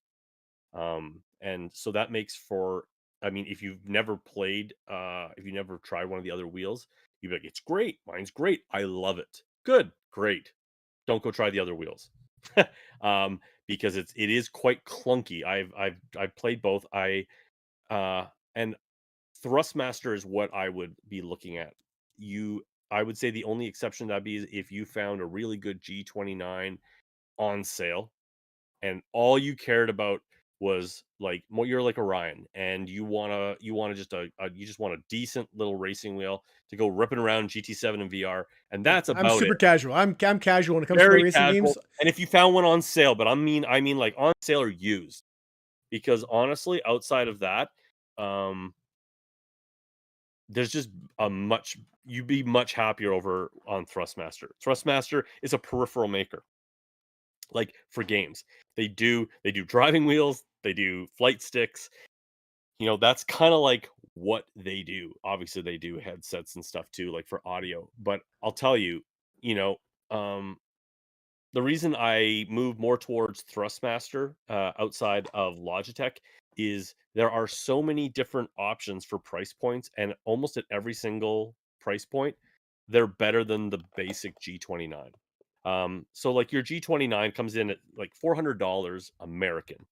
And so that makes for, I mean, if you never tried one of the other wheels, you'd be like, it's great. Mine's great. I love it. Good. Great. Don't go try the other wheels. Because it is quite clunky. I've played both. And Thrustmaster is what I would be looking at. I would say the only exception to that be is if you found a really good G29 on sale and all you cared about was like you're like Orion and you want to you just want a decent little racing wheel to go ripping around GT7 and VR, and yeah, that's I'm about super it. casual. I'm casual when it comes to my Very racing games. casual. And if you found one on sale, but I mean like on sale or used, because honestly, outside of that, um there's just a much you'd be much happier over on Thrustmaster. Thrustmaster is a peripheral maker, like, for games. They do driving wheels, they do flight sticks, that's kinda like what they do. Obviously, they do headsets and stuff too, like, for audio, but I'll tell you, you know, um, the reason I move more towards Thrustmaster, outside of Logitech is there are so many different options for price points, and almost at every single price point, they're better than the basic G29. So, like, your G29 comes in at, like, $400 American,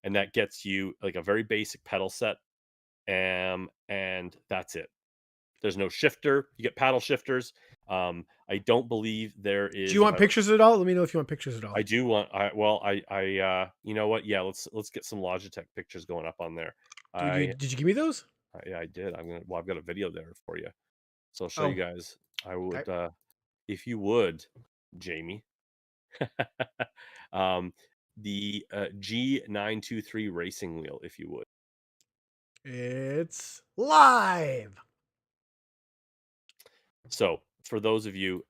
and that gets you, like, a very basic pedal set, and that's it. There's no shifter. You get paddle shifters. I don't believe there Do you is, if want I pictures at all? Let me know if you want pictures at all. I do want I well, you know what? Yeah, let's get some Logitech pictures going up on there. Dude, you I did you give me those? yeah, I did. I've got a video there for you. So I'll show you Oh, guys. I okay. would, if you would, Jamie, um, the, G923 racing wheel, if you would. It's live. So, for those of you,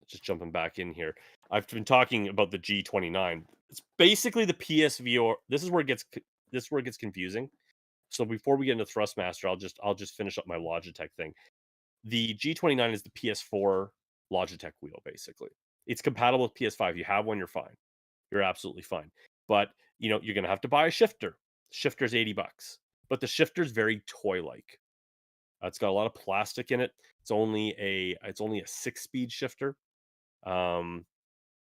just jumping back in here, I've been talking about the G29. It's basically the PSVR. This is where it gets confusing. So before we get into Thrustmaster, I'll just finish up my Logitech thing. The G29 is the PS4 Logitech wheel, basically. It's compatible with PS5. You have one, you're fine. You're absolutely fine. But you're gonna have to buy a shifter. Shifter's $80. But the shifter's very toy-like. It's got a lot of plastic in it. It's only a 6-speed shifter. Um,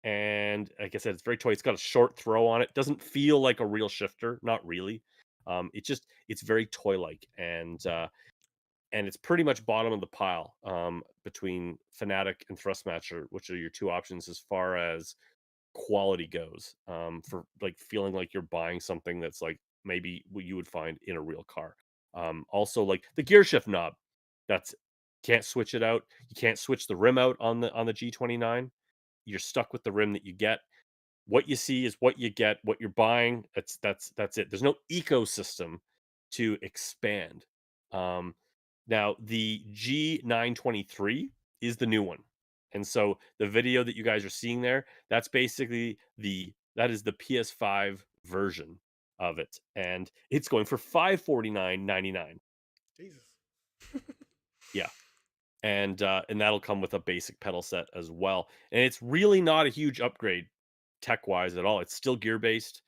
and like I said, it's very toy. It's got a short throw on it. Doesn't feel like a real shifter, not really. It's very toy-like, and it's pretty much bottom of the pile, between Fnatic and Thrustmaster, which are your two options as far as quality goes, for like feeling like you're buying something that's like maybe what you would find in a real car. Also, like the gear shift knob, that's can't switch it out. You can't switch the rim out on the G29. You're stuck with the rim that you get. What you see is what you get. What you're buying, that's it. There's no ecosystem to expand. Um, Now the G923 is the new one. And so the video that you guys are seeing there, that's basically that is the PS5 version of it. And it's going for 549.99. Jesus. Yeah. And that'll come with a basic pedal set as well. And it's really not a huge upgrade tech wise at all. It's still gear based.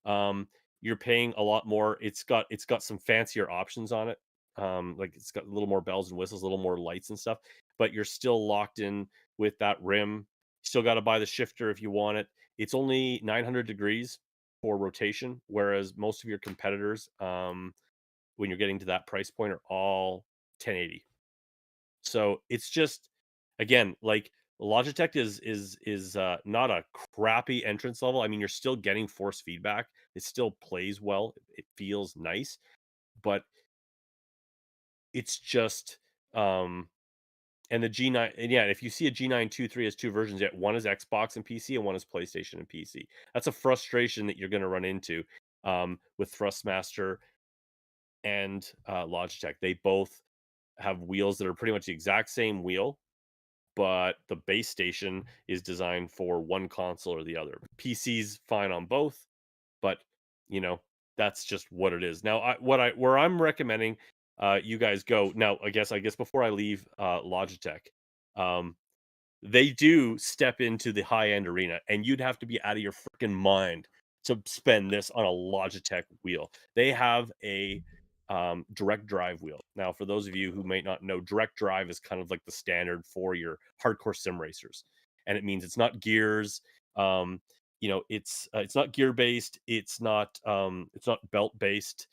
You're paying a lot more. It's got some fancier options on it. Like it's got a little more bells and whistles, a little more lights and stuff. But you're still locked in with that rim. Still got to buy the shifter if you want it. It's only 900 degrees for rotation, whereas most of your competitors, when you're getting to that price point, are all 1080. So it's just, again, like, Logitech is not a crappy entrance level. I mean, you're still getting force feedback. It still plays well. It feels nice, but it's just, and the G9, and yeah, if you see a G923 has two versions, yet one is Xbox and PC and one is PlayStation and PC. That's a frustration that you're going to run into, with Thrustmaster and Logitech. They both have wheels that are pretty much the exact same wheel, but the base station is designed for one console or the other. PC's fine on both, but you know, that's just what it is. Now, where I'm recommending you guys go now. I guess before I leave Logitech, um, they do step into the high end arena, and you'd have to be out of your freaking mind to spend this on a Logitech wheel. They have a direct drive wheel. Now, for those of you who may not know, direct drive is kind of like the standard for your hardcore sim racers, and it means it's not gears. It's not gear based. It's not belt based.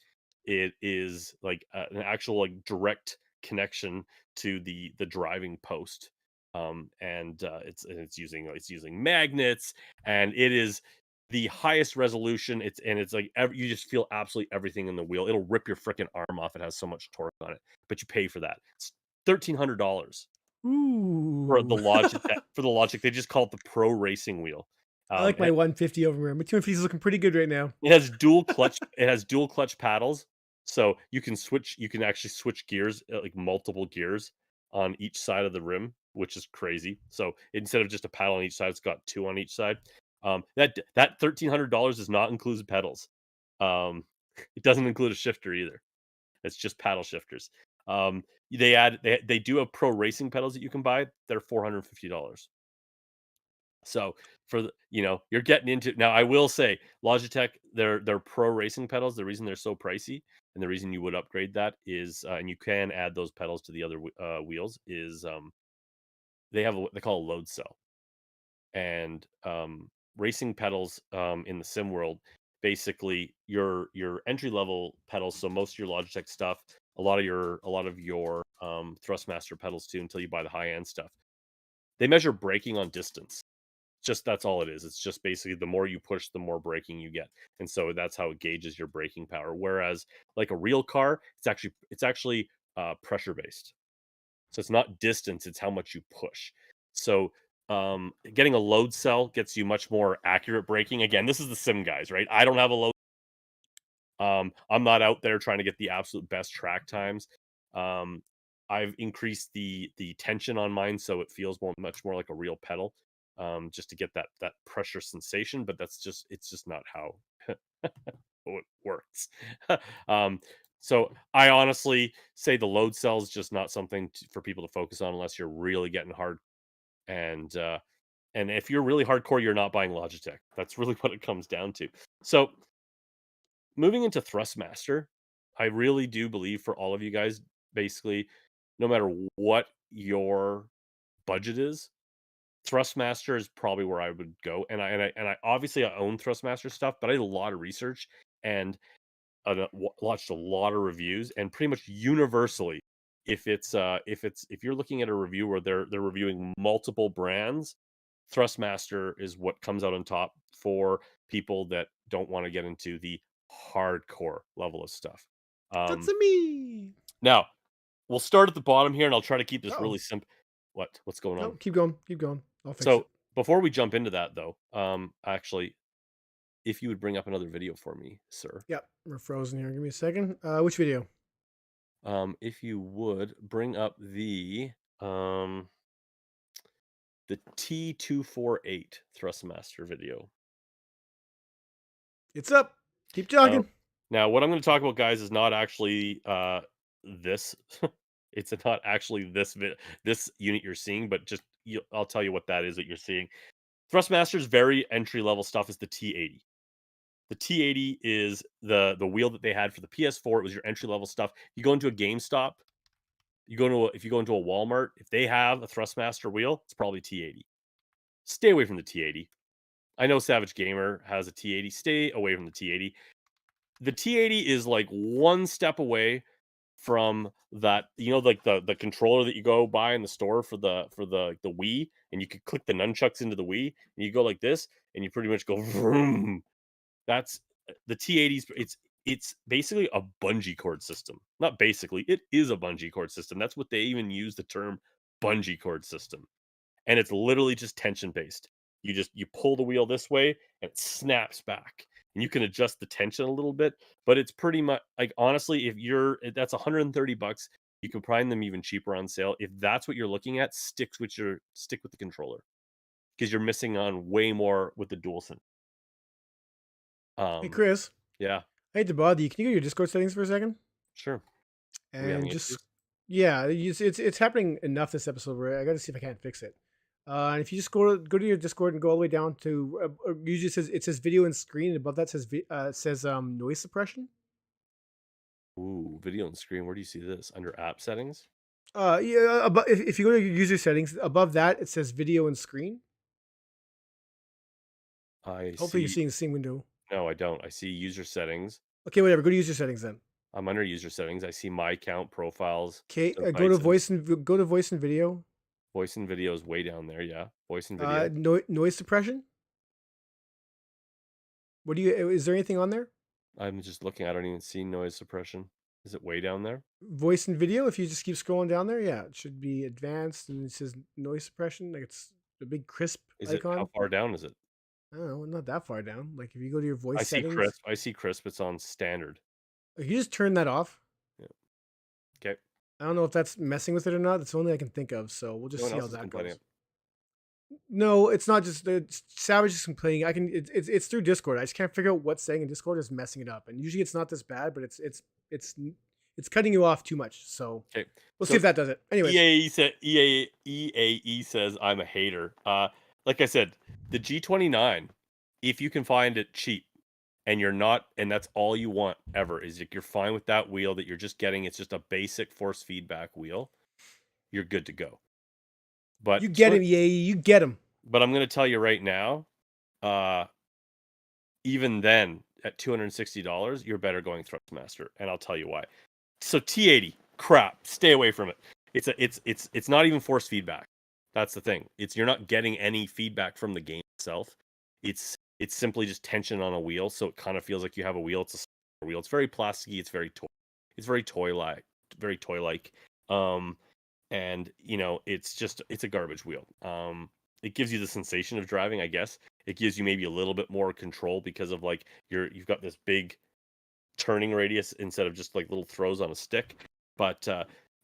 It is like an actual like direct connection to the driving post, and it's using magnets, and it is the highest resolution. It's like you just feel absolutely everything in the wheel. It'll rip your freaking arm off. It has so much torque on it, but you pay for that. It's $1,300 for the Ooh. Logic. They just call it the Pro Racing Wheel. I like And my 150 over here. My 250 is looking pretty good right now. it has dual clutch. It has dual clutch paddles. So you can actually switch gears, like multiple gears on each side of the rim, which is crazy. So instead of just a paddle on each side, it's got two on each side. That $1,300 does not include pedals. Um, it doesn't include a shifter either. It's just paddle shifters. They do have pro racing pedals that you can buy. They're $450. So for the you're getting into now. I will say Logitech, their pro racing pedals. The reason they're so pricey and the reason you would upgrade that is, and you can add those pedals to the other wheels is, they have what they call a load cell. And racing pedals, in the sim world, basically your entry level pedals. So most of your Logitech stuff, a lot of your Thrustmaster pedals too, until you buy the high end stuff. They measure braking on distance. Just that's all it is. It's just basically the more you push, the more braking you get. And so that's how it gauges your braking power. Whereas like a real car, it's actually pressure based. So it's not distance, it's how much you push. So getting a load cell gets you much more accurate braking. Again, this is the sim guys, right? I don't have a load. I'm not out there trying to get the absolute best track times. Um, I've increased the tension on mine so it feels much more like a real pedal, just to get that pressure sensation. But it's just not how it works. um, so I honestly say the load cell is just not something for people to focus on unless you're really getting hard. And and if you're really hardcore, you're not buying Logitech. That's really what it comes down to. So moving into Thrustmaster, I really do believe for all of you guys, basically, no matter what your budget is, Thrustmaster is probably where I would go. And I obviously I own Thrustmaster stuff, but I did a lot of research and watched a lot of reviews, and pretty much universally, if you're looking at a review where they're reviewing multiple brands, Thrustmaster is what comes out on top for people that don't want to get into the hardcore level of stuff. That's Um, a me. Now we'll start at the bottom here, and I'll try to keep this Oh really simple. What's going no, on? keep going, keep going. I'll fix it. So before we jump into that, though, actually, if you would bring up another video for me, sir. Yep, we're frozen here. Give me a second. Which video? If you would bring up um the T248 Thrustmaster video. It's up. Keep Now, talking. now what I'm going to talk about, guys, is not actually this. It's not actually this unit you're seeing, but I'll tell you what that is that you're seeing. Thrustmaster's very entry level stuff is the T80. The T80 is the wheel that they had for the PS4. It was your entry level stuff. You go into a GameStop, if you go into a Walmart, if they have a Thrustmaster wheel, it's probably T80. Stay away from the T80. I know Savage Gamer has a T80. Stay away from the T80. The T80 is like one step away from that, like the controller that you go buy in the store for the Wii, and you could click the nunchucks into the Wii, and you go like this, and you pretty much go vroom. That's the T80's. It's basically a bungee cord system. Not basically, it is a bungee cord system. That's what they even use the term bungee cord system. And it's literally just tension based. You pull the wheel this way and it snaps back. And you can adjust the tension a little bit, but it's pretty much like, honestly, that's 130 bucks. You can find them even cheaper on sale. If that's what you're looking at, stick with the controller because you're missing on way more with the DualSense. Hey Um, Chris, yeah, I hate to bother you. Can you go to your Discord settings for a second? sure. Are we And having just issues? yeah, it's happening enough this episode where I got to see if I can't fix it. And if you just go to your Discord and go all the way down to usually it says video and screen, and above that says noise suppression. Ooh, video and screen. Where do you see this? Under app settings? Yeah, above, if you go to your user settings, above that it says video and screen. I Hopefully you're see. seeing the same window. No, I don't. I see user settings. Okay, whatever. Go to user settings then. I'm under user settings. I see my account, profiles, Okay, devices. go to voice and video. Voice and video is way down there. Yeah. Voice and video. Noise suppression. What do you? Is there anything on there? I'm just looking. I don't even see noise suppression. Is it way down there? Voice and video. If you just keep scrolling down there, yeah, it should be advanced, and it says noise suppression. Like it's a big crisp Is it how icon. far down is it? I don't know, not that far down. Like if you go to your voice I see settings. crisp. I see crisp. It's on standard. You just turn that off. Yeah. Okay. I don't know if that's messing with it or not. That's the only I can think of. So we'll No just one see how else is that complaining. goes. No, it's not just the Savage is complaining. I can it's through Discord. I just can't figure out what's saying in Discord is messing it up. And usually it's not this bad, but it's it's cutting you off too much. So Okay. we'll see So if that does it. Anyways, EAE says I'm a hater. Like I said, the G29, if you can find it cheap and you're not, and that's all you want ever, is like you're fine with that wheel that you're just getting. It's just a basic force feedback wheel. You're good to go. you But get him, yeah, you get him. but I'm gonna tell you right now, uh, even then at $260, you're better going Thrustmaster, and I'll tell you why. So T80, crap, stay away from it. It's not even force feedback. That's the thing. It's you're not getting any feedback from the game itself. It's simply just tension on a wheel, so it kind of feels like you have a wheel. It's a wheel. It's very plasticky. It's very toy like, very toy like. Um, and it's a garbage wheel. It gives you the sensation of driving, I guess. It gives you maybe a little bit more control because of like you've got this big turning radius instead of just like little throws on a stick. But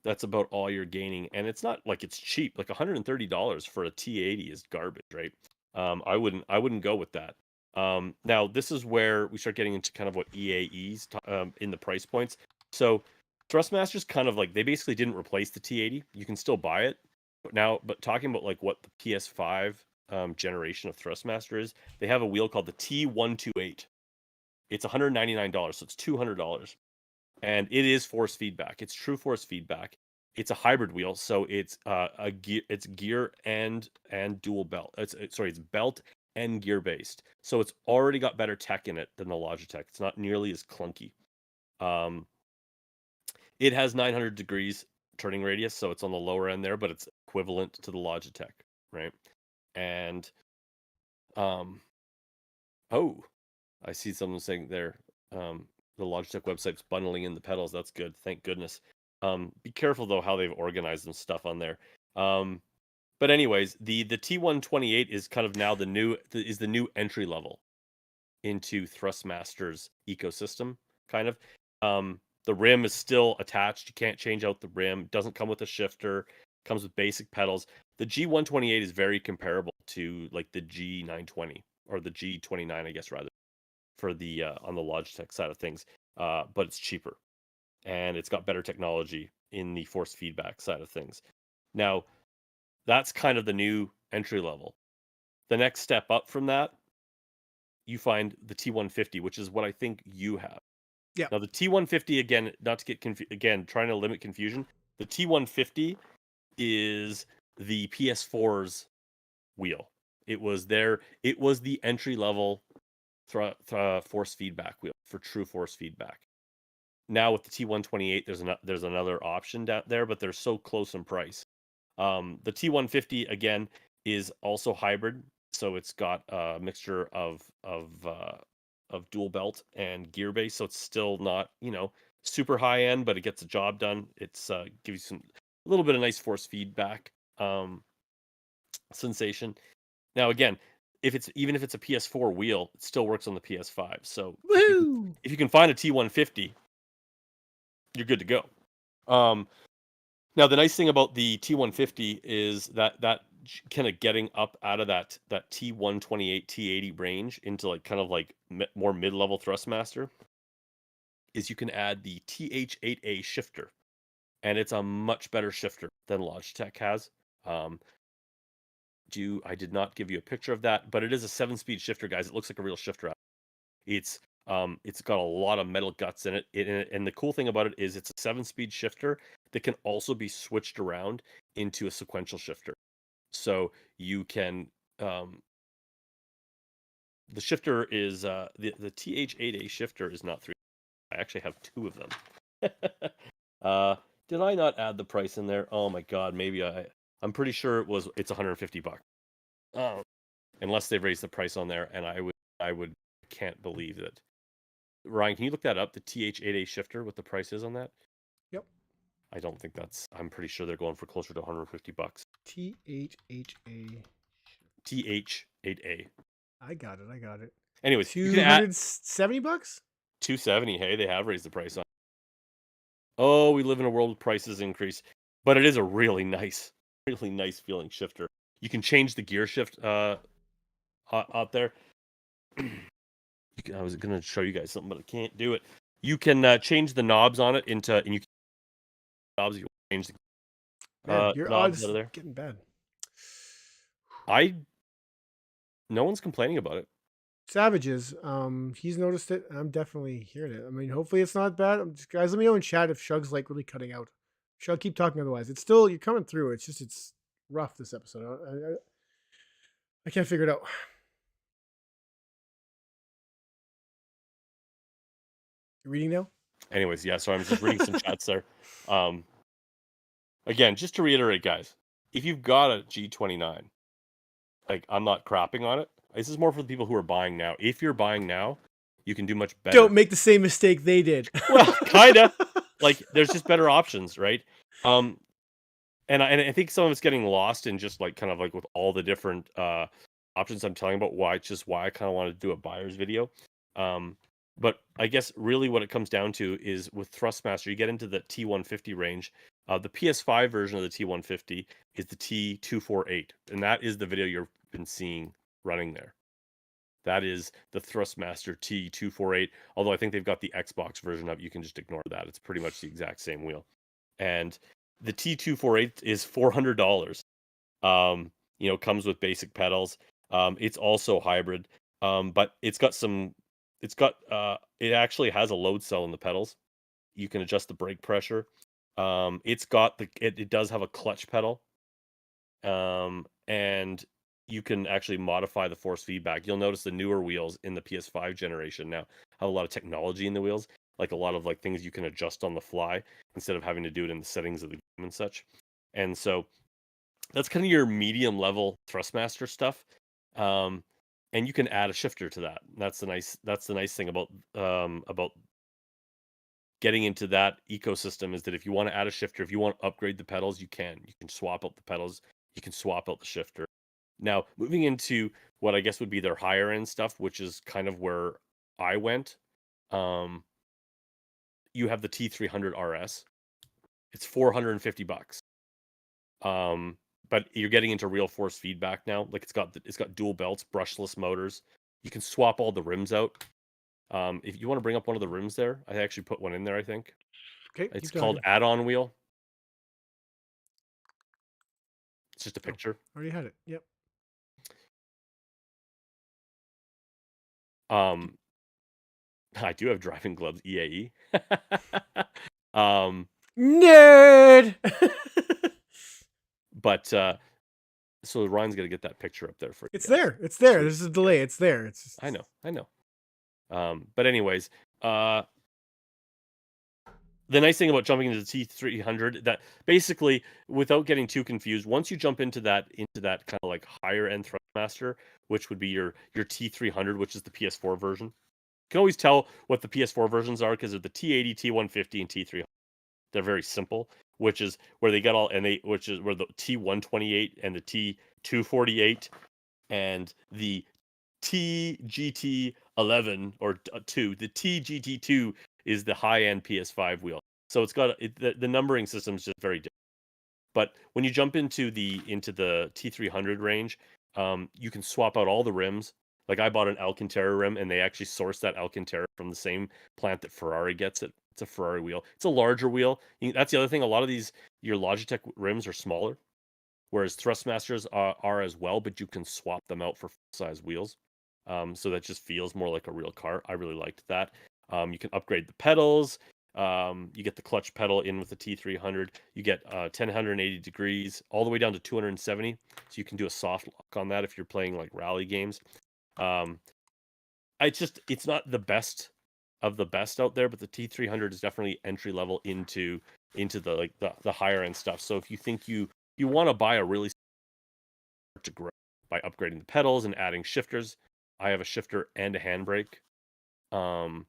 that's about all you're gaining, and it's not like it's cheap. Like $130 for a T80 is garbage, right? I wouldn't go with that. Now this is where we start getting into kind of what EAEs in the price points. So Thrustmaster's kind of like they basically didn't replace the T80. You can still buy it, but talking about like what the PS5 generation of Thrustmaster is, they have a wheel called the T128. It's $199, so it's $200, and it is force feedback. It's true force feedback. It's a hybrid wheel, so it's a gear. It's gear and dual belt. It's belt and gear based. So it's already got better tech in it than the Logitech. It's not nearly as clunky. Um, it has 900 degrees turning radius, so it's on the lower end there, but it's equivalent to the Logitech, right? And um, oh, I see someone saying there, the Logitech website's bundling in the pedals. That's good. Thank goodness. Be careful though how they've organized some stuff on there. But anyways, the T128 is kind of now the new entry level into Thrustmaster's ecosystem, kind of. The rim is still attached. You can't change out the rim. Doesn't come with a shifter. Comes with basic pedals. The G128 is very comparable to like the G920 or the G29, I guess, rather, for the on the Logitech side of things. But it's cheaper and it's got better technology in the force feedback side of things. Now, that's kind of the new entry level. The next step up from that, you find the T150, which is what I think you have. Yeah. Now, the T150, again, not to get again, trying to limit confusion, the T150 is the PS4's wheel. It was the entry level force feedback wheel for true force feedback. Now with the T128, there's another option down there, but they're so close in price. The T150 again is also hybrid, so it's got a mixture of dual belt and gear base, so it's still not super high end, but it gets the job done. It's gives you a little bit of nice force feedback sensation. Now again, even if it's a PS4 wheel, it still works on the PS5. So Woohoo! if you can find a T150, you're good to go. Now the nice thing about the T150 is that kind of getting up out of that T128 T80 range into like kind of like more mid-level Thrustmaster is you can add the TH8A shifter, and it's a much better shifter than Logitech has. Um, I did not give you a picture of that, but it is a 7-speed shifter, guys. It looks like a real shifter. It's got a lot of metal guts in it. And the cool thing about it is it's a 7-speed shifter that can also be switched around into a sequential shifter. So you can the shifter is the TH8A shifter is not 3. I actually have 2 of them. Did I not add the price in there? Oh my god, maybe I'm pretty sure it's $150. Oh, unless they've raised the price on there, and I can't believe that. Ryan, can you look that up? The TH8A shifter, what the price is on that? Yep. I don't think I'm pretty sure they're going for closer to $150. THHA. TH8A. I got it. Anyways, you can add $270. $270. Hey, they have raised the price on. Oh, we live in a world with prices increase, but it is a really nice feeling shifter. You can change the gear shift out there. I was going to show you guys something, but I can't do it. You can change the knobs on it and you can knobs. You can change the Man, your knobs odds out of there. getting bad. No one's complaining about it. Savages. He's noticed it. I'm definitely hearing it. I mean, hopefully it's not bad. Guys, let me know in chat if Shug's like really cutting out. Shug, keep talking otherwise. It's still you're coming through. It's just it's rough this episode. I can't figure it out. You reading now? Anyways, yeah. So I'm just reading some chats there. Again, just to reiterate, guys, if you've got a G29, like I'm not crapping on it. This is more for the people who are buying now. If you're buying now, you can do much better. Don't make the same mistake they did. Well, kinda. Like there's just better options, right? And I think some of it's getting lost in just like kind of like with all the different options I'm telling about. Why I kind of wanted to do a buyer's video. But I guess really what it comes down to is with Thrustmaster, you get into the T150 range. The PS5 version of the T150 is the T248, and that is the video you've been seeing running there. That is the Thrustmaster T248. Although I think they've got the Xbox version of it, you can just ignore that. It's pretty much the exact same wheel. And the T248 is $400. Comes with basic pedals. It's also hybrid. But it actually has a load cell in the pedals. You can adjust the brake pressure. It does have a clutch pedal. And you can actually modify the force feedback. You'll notice the newer wheels in the PS5 generation now have a lot of technology in the wheels, like a lot of like things you can adjust on the fly instead of having to do it in the settings of the game and such. And so that's kind of your medium level Thrustmaster stuff. And you can add a shifter to that. That's the nice thing about getting into that ecosystem is that if you want to add a shifter, if you want to upgrade the pedals, you can swap out the pedals, you can swap out the shifter. Now, moving into what I guess would be their higher end stuff, which is kind of where I went. You have the T300 RS. It's $450. But you're getting into real force feedback now. Like it's got dual belts, brushless motors. You can swap all the rims out. If you want to bring up one of the rims there, I actually put one in there, I think. Okay, It's keep called talking. add-on wheel. It's just a Oh, picture. already had it. Yep. I do have driving gloves, EAE. Nerd. But so Ryan's gonna get that picture up there for you It's guys. there. It's there. Sweet. There's a delay. It's there. It's just... I know. But anyways, the nice thing about jumping into the T300 that basically, without getting too confused, once you jump into that kind of like higher end Thrustmaster, which would be your T300, which is the PS4 version, you can always tell what the PS4 versions are because of the T80, T150, and T300. They're very simple, which is where they got all, which is where the T128 and the T248 and the TGT11 or 2, the TGT2 is the high-end PS5 wheel. So it's got the numbering system is just very different. But when you jump into the T300 range, you can swap out all the rims. Like I bought an Alcantara rim, and they actually sourced that Alcantara from the same plant that Ferrari gets it. It's a Ferrari wheel. It's a larger wheel. That's the other thing. A lot of your Logitech rims are smaller, whereas Thrustmasters are as well, but you can swap them out for full-size wheels. So that just feels more like a real car. I really liked that. You can upgrade the pedals. You get the clutch pedal in with the T300. You get 1,080 degrees all the way down to 270. So you can do a soft lock on that if you're playing like rally games. It's not the best of the best out there, but the T300 is definitely entry level into the higher end stuff. So if you think you want to buy a really to grow by upgrading the pedals and adding shifters, I have a shifter and a handbrake. And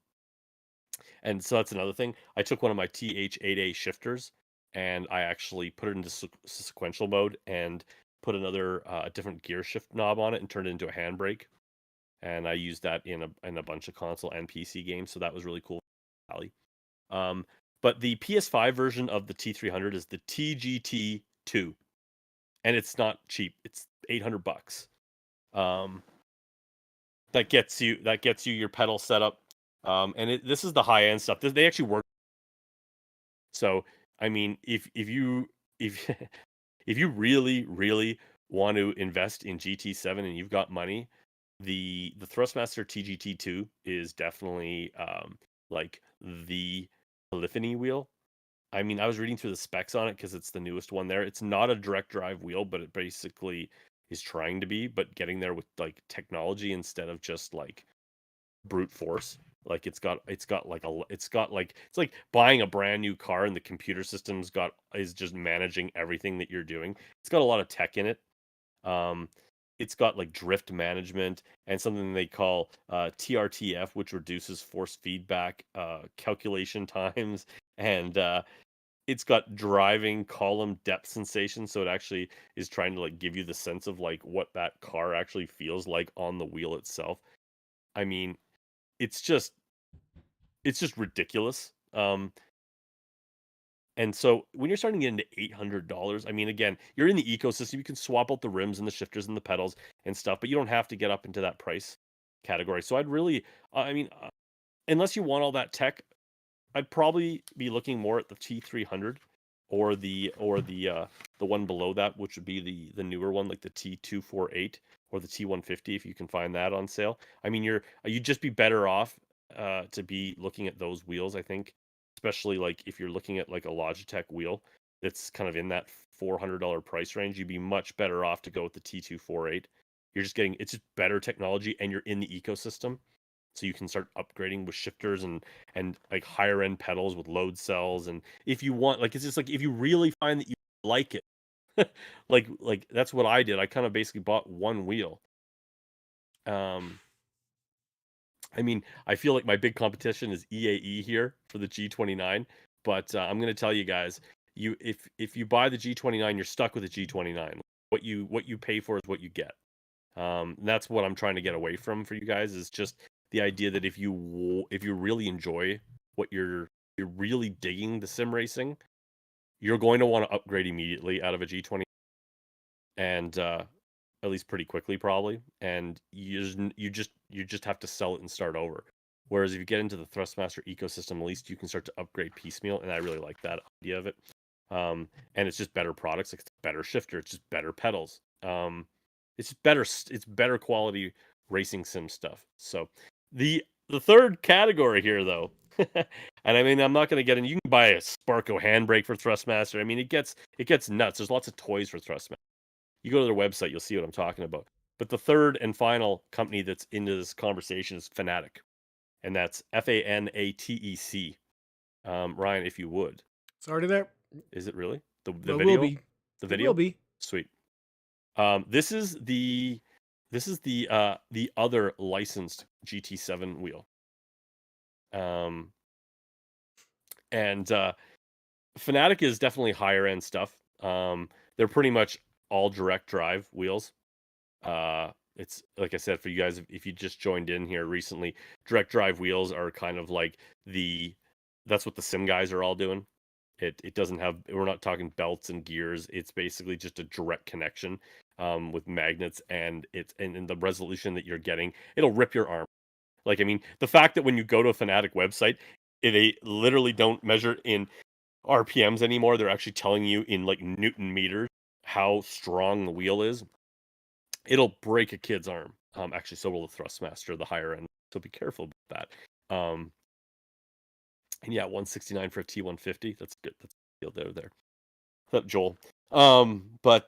so that's another thing. I took one of my TH8A shifters and I actually put it into sequential mode and put another a different gear shift knob on it and turned it into a handbrake. and I used that in a bunch of console and PC games, so that was really cool. Um, but the PS5 version of the T300 is the TGT2, and it's not cheap. It's $800. Um, that gets you your pedal setup. This is the high end stuff. They actually work. So I mean, if if you really want to invest in GT7 and you've got money, the Thrustmaster TGT2 is definitely like the polyphony wheel. I mean, I was reading through the specs on it because it's the newest one there. It's not a direct drive wheel, but it basically is trying to be, but getting there with like technology instead of just like brute force. Like it's like buying a brand new car and the computer is just managing everything that you're doing. It's got a lot of tech in it. Um, it's got like drift management and something they call TRTF, which reduces force feedback calculation times, and it's got driving column depth sensation, so it actually is trying to like give you the sense of like what that car actually feels like on the wheel itself. I mean, it's just it's just ridiculous. And so when you're starting to get into $800, I mean, again, you're in the ecosystem. You can swap out the rims and the shifters and the pedals and stuff, but you don't have to get up into that price category. So I'd really, I mean, unless you want all that tech, I'd probably be looking more at the T300 or the one below that, which would be the newer one, like the T248 or the T150, if you can find that on sale. I mean, you'd just be better off to be looking at those wheels, I think, especially like if you're looking at like a Logitech wheel that's kind of in that $400 price range, you'd be much better off to go with the T248. You're just getting it's just better technology and you're in the ecosystem, so you can start upgrading with shifters and like higher end pedals with load cells. And if you want, like, it's just like if you really find that you like it, like that's what I did. I kind of basically bought one wheel. um I mean, I feel like my big competition is EAE here for the G29, but I'm going to tell you guys, if you buy the G29, you're stuck with the G29. What you pay for is what you get. That's what I'm trying to get away from for you guys, is just the idea that if you really enjoy what you're really digging the sim racing, you're going to want to upgrade immediately out of a G20, and at least pretty quickly probably, and you just have to sell it and start over. Whereas if you get into the Thrustmaster ecosystem, at least you can start to upgrade piecemeal, and I really like that idea of it. And it's just better products, like it's better shifter, it's just better pedals. It's better quality racing sim stuff. So the third category here though, and I mean I'm not going to get in. You can buy a Sparco handbrake for Thrustmaster. I mean it gets nuts. There's lots of toys for Thrustmaster. You go to their website, you'll see what I'm talking about. But the third and final company that's into this conversation is Fanatic, and that's FANATEC. Ryan, if you would, It's already there. is it really the Well, it will video? be. The It will video, be. sweet. This is the other licensed GT7 wheel. Um, and Fanatic is definitely higher end stuff. They're pretty much all direct drive wheels. It's like I said, for you guys, if you just joined in here recently, direct drive wheels are kind of like that's what the sim guys are all doing. It doesn't have, we're not talking belts and gears. It's basically just a direct connection with magnets, and and the resolution that you're getting, it'll rip your arm. Like, I mean, the fact that when you go to a Fanatic website, they literally don't measure in RPMs anymore. They're actually telling you in like Newton meters how strong the wheel is. It'll break a kid's arm. Actually, so will the Thrustmaster, the higher end. So be careful about that. And yeah, 169 for a T150. That's good. That's a deal there. What's up, Joel? But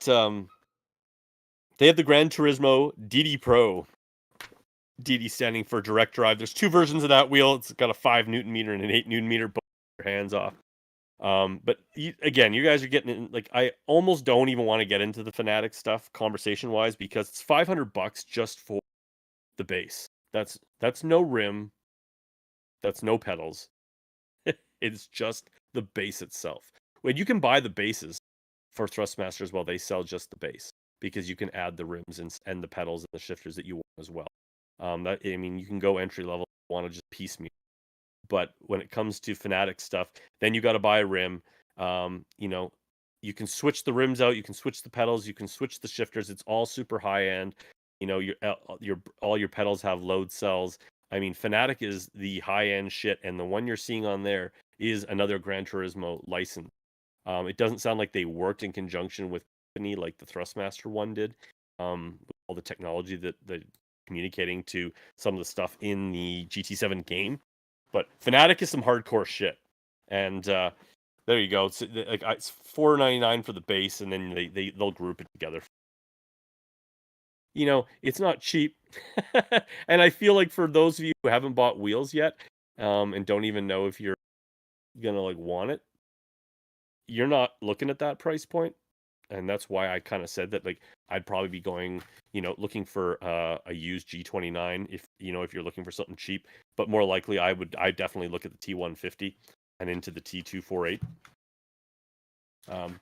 they have the Gran Turismo DD Pro. DD standing for direct drive. There's two versions of that wheel. It's got a 5 Newton meter and an 8 Newton meter. Both your hands off. But again, you guys are getting in, like, I almost don't even want to get into the Fanatic stuff conversation wise, because it's $500 just for the base. That's no rim. That's no pedals. It's just the base itself. When you can buy the bases for Thrustmasters, well, they sell just the base, because you can add the rims and the pedals and the shifters that you want as well. That I mean, you can go entry level, want to just piecemeal. But when it comes to Fnatic stuff, then you got to buy a rim. You know, you can switch the rims out, you can switch the pedals, you can switch the shifters. It's all super high end. You know, your all your pedals have load cells. I mean, Fnatic is the high end shit, and the one you're seeing on there is another Gran Turismo license. It doesn't sound like they worked in conjunction with company like the Thrustmaster one did. With all the technology that the communicating to some of the stuff in the GT7 game. But Fnatic is some hardcore shit, and there you go. It's like it's $4.99 for the base, and then they'll group it together. You know, it's not cheap, and I feel like for those of you who haven't bought wheels yet, and don't even know if you're gonna like want it, you're not looking at that price point, and that's why I kind of said that like I'd probably be going, looking for a used G29 if if you're looking for something cheap, but more likely I definitely look at the T150 and into the T248.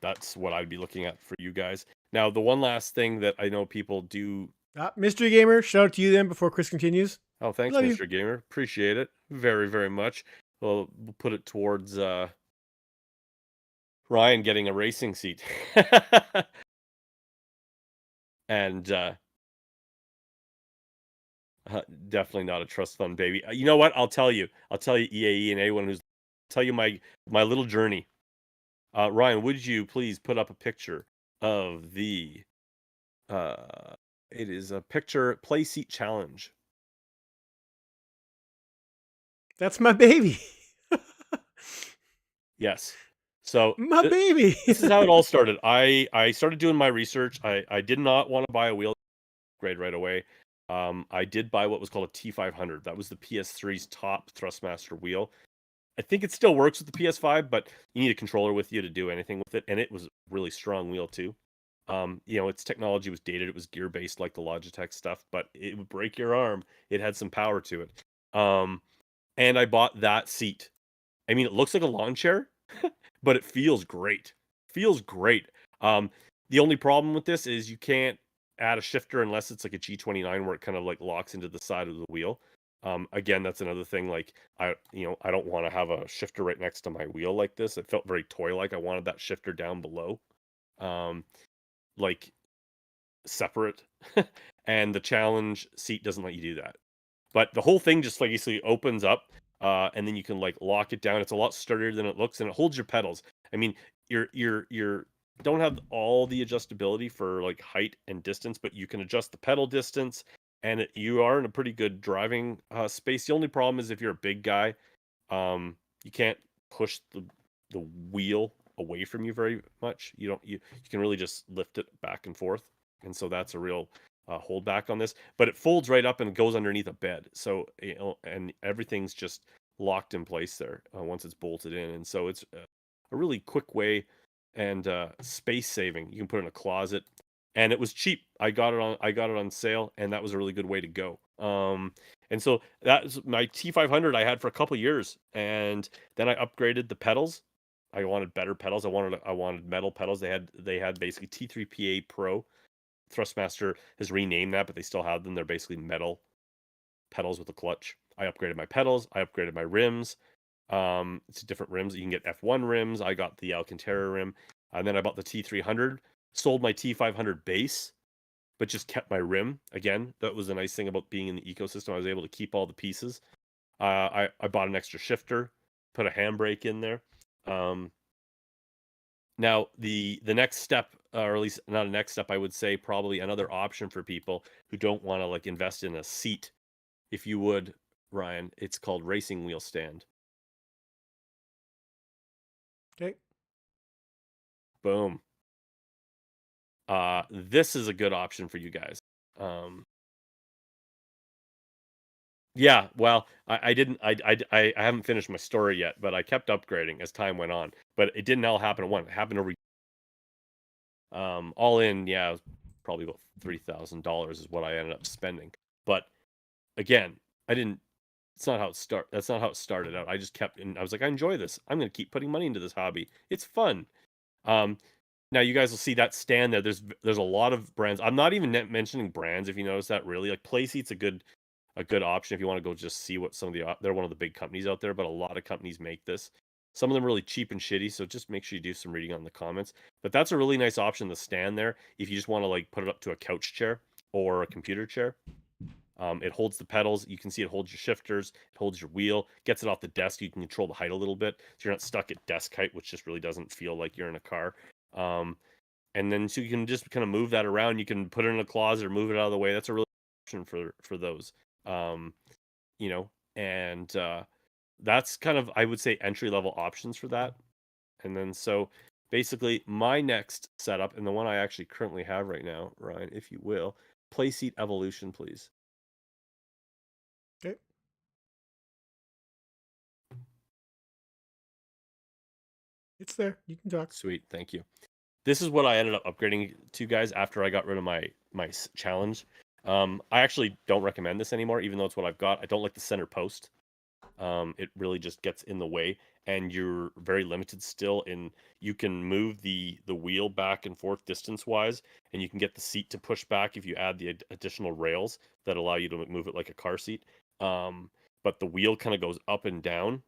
That's what I'd be looking at for you guys. Now, the one last thing that I know people do. Mystery Gamer, shout out to you then before Chris continues. Oh, thanks, Love you. Mr. Gamer. Appreciate it very, very much. We'll put it towards Ryan getting a racing seat. And definitely not a trust fund baby. You know what? I'll tell you, EAE and anyone who's tell you my little journey. Ryan, would you please put up a picture of the it is a picture play seat challenge. That's my baby. Yes. So My baby. this is how it all started. I started doing my research. I did not want to buy a wheel grade right away. I did buy what was called a T500. That was the PS3's top Thrustmaster wheel. I think it still works with the PS5, but you need a controller with you to do anything with it, and it was a really strong wheel too. Its technology was dated. It was gear based like the Logitech stuff, but it would break your arm. It had some power to it. And I bought that seat. I mean, it looks like a lawn chair, but it feels great. Feels great. The only problem with this is you can't add a shifter unless it's like a G29 where it kind of like locks into the side of the wheel. Again, that's another thing. Like I don't want to have a shifter right next to my wheel like this. It felt very toy-like. I wanted that shifter down below, like separate. And the challenge seat doesn't let you do that. But the whole thing just like basically opens up, and then you can like lock it down. It's a lot sturdier than it looks, and it holds your pedals. I mean, you're don't have all the adjustability for like height and distance, but you can adjust the pedal distance, and you are in a pretty good driving space. The only problem is if you're a big guy, you can't push the wheel away from you very much. You can really just lift it back and forth, and so that's a real hold back on this. But it folds right up and it goes underneath a bed, so and everything's just locked in place there once it's bolted in, and so it's a really quick way and space saving. You can put it in a closet, and it was cheap. I got it on sale, and that was a really good way to go. And so that's my T500 I had for a couple years, and then I upgraded the pedals. I wanted better pedals. I wanted metal pedals. They had basically T3PA Pro. Thrustmaster has renamed that, but they still have them. They're basically metal pedals with a clutch. I upgraded my pedals. I upgraded my rims. It's different rims. You can get F1 rims. I got the Alcantara rim, and then I bought the T300. Sold my T500 base, but just kept my rim. Again, that was a nice thing about being in the ecosystem. I was able to keep all the pieces. I bought an extra shifter, put a handbrake in there. Now the next step, or at least not a next step, I would say probably another option for people who don't want to like invest in a seat. If you would, Ryan, it's called racing wheel stand. Okay. Boom. This is a good option for you guys. Yeah, well, I didn't I haven't finished my story yet, but I kept upgrading as time went on. But it didn't all happen at once. It happened over all in, yeah, it was probably about $3,000 is what I ended up spending. But again, I didn't that's not how it started out. I just kept and I was like, I enjoy this. I'm gonna keep putting money into this hobby. It's fun. Um Now you guys will see that stand there. There's a lot of brands. I'm not even mentioning brands if you notice that really. Like Playseat's a good option if you want to go just see what some of the they're one of the big companies out there, but a lot of companies make this. Some of them really cheap and shitty, so just make sure you do some reading on the comments. But that's a really nice option to stand there if you just want to like put it up to a couch chair or a computer chair. It holds the pedals. You can see it holds your shifters. It holds your wheel. Gets it off the desk. You can control the height a little bit, so you're not stuck at desk height, which just really doesn't feel like you're in a car. And then so you can just kind of move that around. You can put it in a closet or move it out of the way. That's a really option for those. You know, and that's kind of, I would say, entry level options for that. And then so basically my next setup, and the one I actually currently have right now, Ryan, if you will, Playseat Evolution, please. Okay. It's there. You can talk. Sweet, thank you. This is what I ended up upgrading to, guys, after I got rid of my challenge. I actually don't recommend this anymore, even though it's what I've got. I don't like the center post. It really just gets in the way, and you're very limited still in, you can move the wheel back and forth distance wise, and you can get the seat to push back if you add the additional rails that allow you to move it like a car seat. But the wheel kind of goes up and down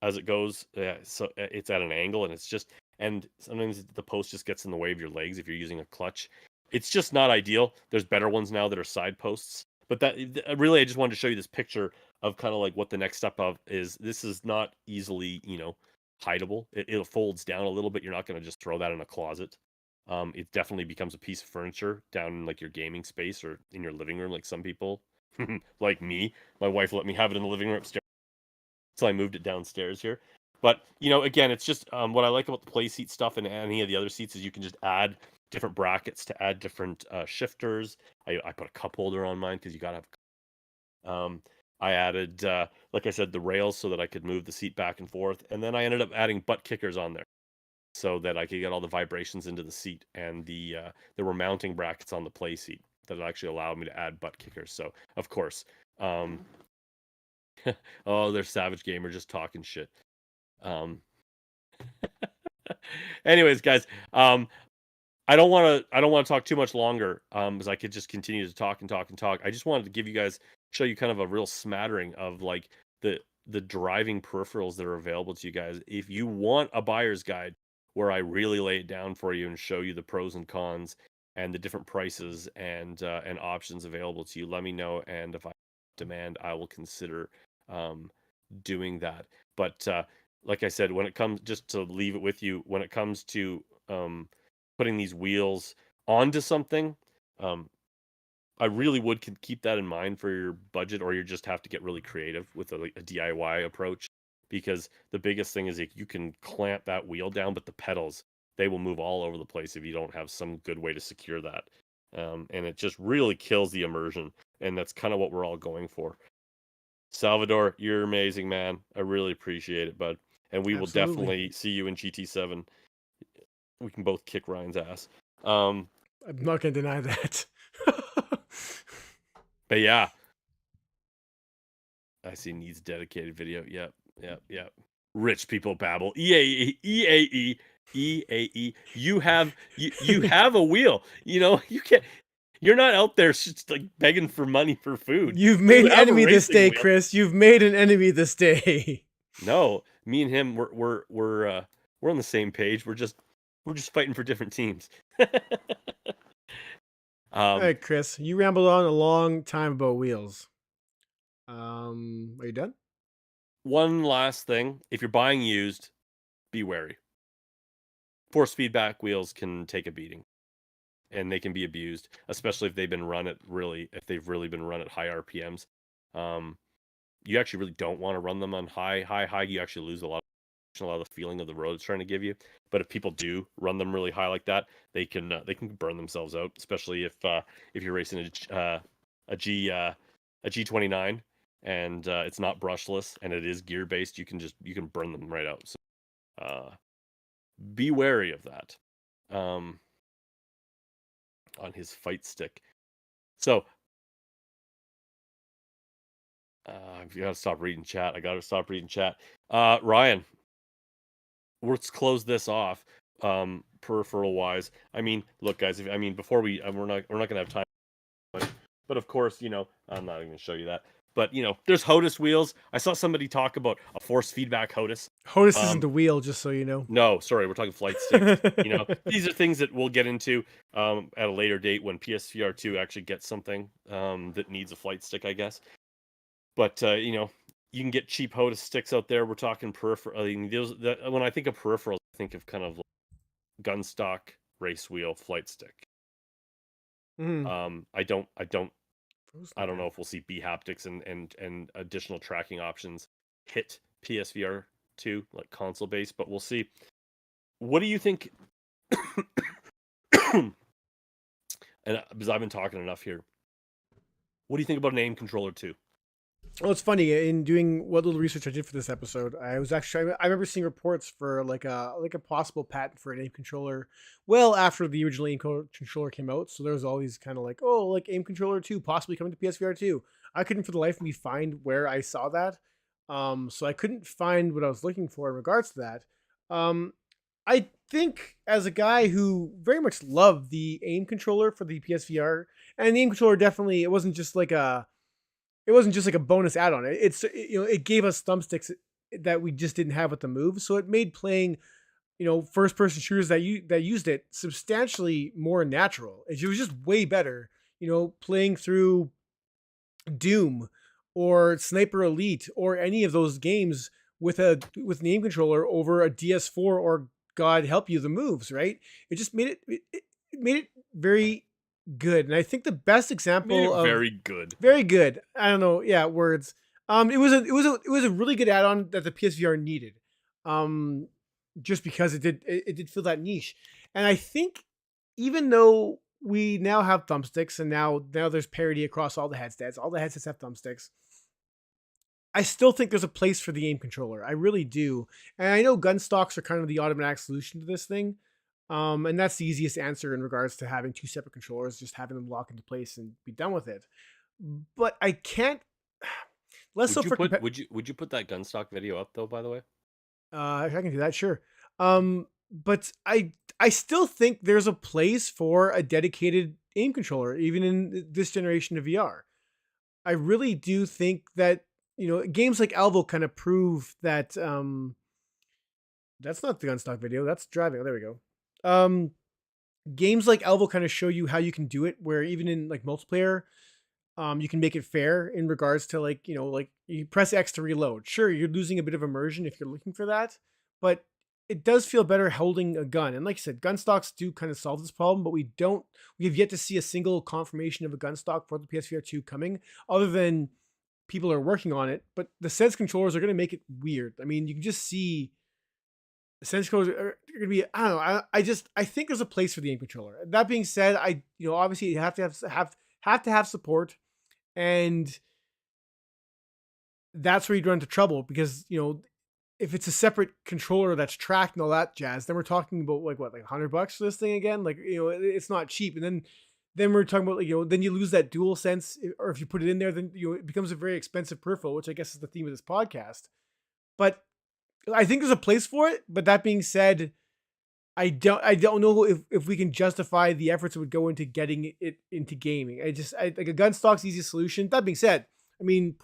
as it goes, so it's at an angle, and it's just, and sometimes the post just gets in the way of your legs if you're using a clutch. It's just not ideal. There's better ones now that are side posts, but that really, I just wanted to show you this picture of kind of like what the next step of is. This is not easily, hideable. It folds down a little bit. You're not going to just throw that in a closet. It definitely becomes a piece of furniture down in like your gaming space or in your living room, like some people, like me. My wife let me have it in the living room upstairs, so I moved it downstairs here. But again, it's just what I like about the play seat stuff and any of the other seats is you can just add different brackets to add different shifters. I put a cup holder on mine because you gotta have. I added, like I said, the rails so that I could move the seat back and forth, and then I ended up adding butt kickers on there so that I could get all the vibrations into the seat, and there were mounting brackets on the play seat that actually allowed me to add butt kickers. So of course, oh, there's Savage Gamer just talking shit. Anyways, guys, I don't want to talk too much longer, because I could just continue to talk and talk and talk. I just wanted to give you guys, show you kind of a real smattering of like the driving peripherals that are available to you guys. If you want a buyer's guide where I really lay it down for you and show you the pros and cons and the different prices and options available to you, let me know. And if I demand, I will consider doing that. But like I said, when it comes, just to leave it with you, when it comes to putting these wheels onto something, I really would keep that in mind for your budget, or you just have to get really creative with a DIY approach, because the biggest thing is you can clamp that wheel down, but the pedals, they will move all over the place if you don't have some good way to secure that. And it just really kills the immersion, and that's kind of what we're all going for. Salvador, you're amazing, man. I really appreciate it, bud. And we will Absolutely. definitely see you in GT7. We can both kick Ryan's ass. I'm not gonna deny that. But yeah, I see needs dedicated video. Yep, yep, yep. Rich people babble. EAE, EAE, EAE. You have you have a wheel. You can't. You're not out there just like begging for money for food. You've You made an have a enemy this racing day, wheel. Chris. You've made an enemy this day. No, me and him, we're on the same page. We're just fighting for different teams. All right, Chris. You rambled on a long time about wheels. Are you done? One last thing: if you're buying used, be wary. Force feedback wheels can take a beating, and they can be abused, especially if they've really been run at high RPMs. You actually really don't want to run them on high. You actually lose a lot of the feeling of the road it's trying to give you. But if people do run them really high like that, they can burn themselves out, especially if you're racing a G29 and it's not brushless and it is gear based. You can burn them right out. So be wary of that. On his fight stick. So you gotta stop reading chat. I gotta stop reading chat. Ryan, let's close this off. Peripheral wise, I mean, look, guys. Before we're not gonna have time. But of course, I'm not even gonna show you that. But there's HOTUS wheels. I saw somebody talk about a force feedback HOTUS. HOTUS isn't Um, the wheel, just so you know. no, sorry, we're talking flight sticks. These are things that we'll get into at a later date when PSVR 2 actually gets something that needs a flight stick, I guess. But you can get cheap HOTUS sticks out there. We're talking peripheral. I mean, when I think of peripherals, I think of kind of like gun stock race wheel flight stick. Mm. I don't Frozen I don't know again. if we'll see B haptics and additional tracking options hit PSVR 2 like console based, but we'll see. What do you think? And because I've been talking enough here, what do you think about an aim controller too? Well, it's funny in doing what little research I did for this episode. I was actually I remember seeing reports for like a possible patent for an aim controller. Well, after the original controller came out, so there was all these kind of like like aim controller 2 possibly coming to PSVR 2. I couldn't for the life of me find where I saw that, so I couldn't find what I was looking for in regards to that. I think as a guy who very much loved the aim controller for the PSVR, and the aim controller definitely it wasn't just like a bonus add-on. It gave us thumbsticks that we just didn't have with the move, so it made playing first-person shooters that used it substantially more natural. It was just way better. Playing through Doom or Sniper Elite or any of those games with an aim controller over a DS4 or God help you the moves, right? It just it made it very good. And I think the best Made example it of very good. very good. I don't know. Yeah, words. It was a really good add-on that the PSVR needed. Um, just because it did fill that niche, and I think even though we now have thumbsticks and now there's parity across all the headsets have thumbsticks. I still think there's a place for the aim controller. I really do, and I know gun stocks are kind of the automatic solution to this thing. And that's the easiest answer in regards to having two separate controllers, just having them lock into place and be done with it. But I can't. Less so Would you for put would you put that gun stock video up though? By the way, if I can do that, sure. But I still think there's a place for a dedicated aim controller, even in this generation of VR. I really do think that games like Alvo kind of prove that. That's not the gun stock video. That's driving. Oh, there we go. Games like Alvo kind of show you how you can do it, where even in like multiplayer, you can make it fair in regards to like you press X to reload. Sure, you're losing a bit of immersion if you're looking for that, but it does feel better holding a gun. And like I said, gun stocks do kind of solve this problem, but we have yet to see a single confirmation of a gun stock for the PSVR 2 coming, other than people are working on it. But the sense controllers are going to make it weird. I mean, you can just see the sense controllers are going to be. I don't know. I think there's a place for the aim controller. That being said, obviously you have to have support, and that's where you'd run into trouble because if it's a separate controller that's tracked and all that jazz, then we're talking about like what, like $100 for this thing again. Like it's not cheap. And then we're talking about then you lose that dual sense, or if you put it in there, then it becomes a very expensive peripheral, which I guess is the theme of this podcast. But I think there's a place for it. But that being said, I don't know if we can justify the efforts that would go into getting it into gaming. Like a gun stock's the easiest solution. That being said, I mean,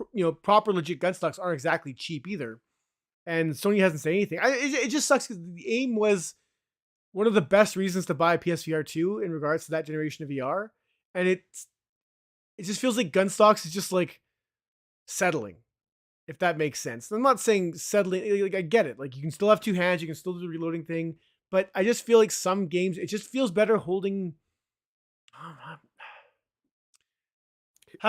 proper legit gun stocks aren't exactly cheap either. And Sony hasn't said anything. It just sucks because the aim was one of the best reasons to buy a PSVR 2 in regards to that generation of VR. And it just feels like gun stocks is just like settling, if that makes sense. I'm not saying settling, like I get it. Like you can still have two hands, you can still do the reloading thing, but I just feel like some games it just feels better holding. I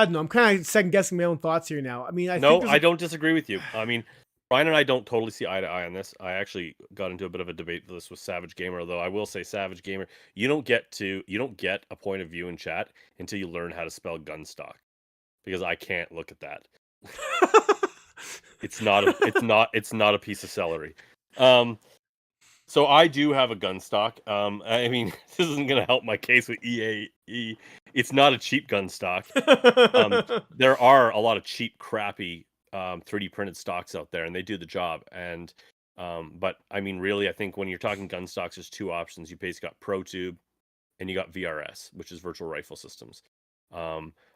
don't know. I'm kind of second guessing my own thoughts here now. I mean, I think no, there's I don't disagree with you. I mean, Ryan and I don't totally see eye to eye on this. I actually got into a bit of a debate for this with Savage Gamer, although I will say, Savage Gamer, you don't get a point of view in chat until you learn how to spell gun stock, because I can't look at that. It's not a piece of celery. So I do have a gun stock. I mean, this isn't going to help my case with EAE. It's not a cheap gun stock. There are a lot of cheap, crappy 3D printed stocks out there, and they do the job. And but I mean, really, I think when you're talking gun stocks, there's two options. You basically got ProTube, and you got VRS, which is Virtual Rifle Systems.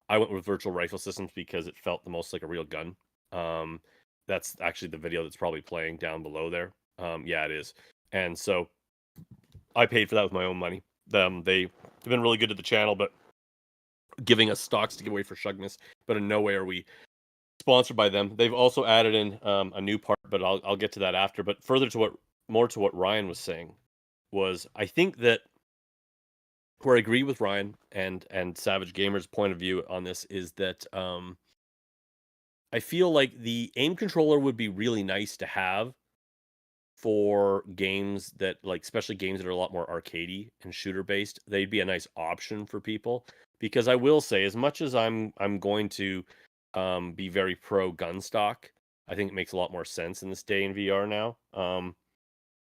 I went with virtual rifle systems because it felt the most like a real gun. Um, that's actually the video that's probably playing down below there. Yeah, it is. And so I paid for that with my own money. They've been really good to the channel, but giving us stocks to give away for Shugness. But in no way are we sponsored by them. They've also added in a new part, but I'll get to that after. But further to what Ryan was saying was, I think that where I agree with Ryan and Savage Gamer's point of view on this is that I feel like the aim controller would be really nice to have for games that, like, especially games that are a lot more arcadey and shooter based. They'd be a nice option for people, because I will say, as much as I'm going to be very pro gun stock, I think it makes a lot more sense in this day in VR now.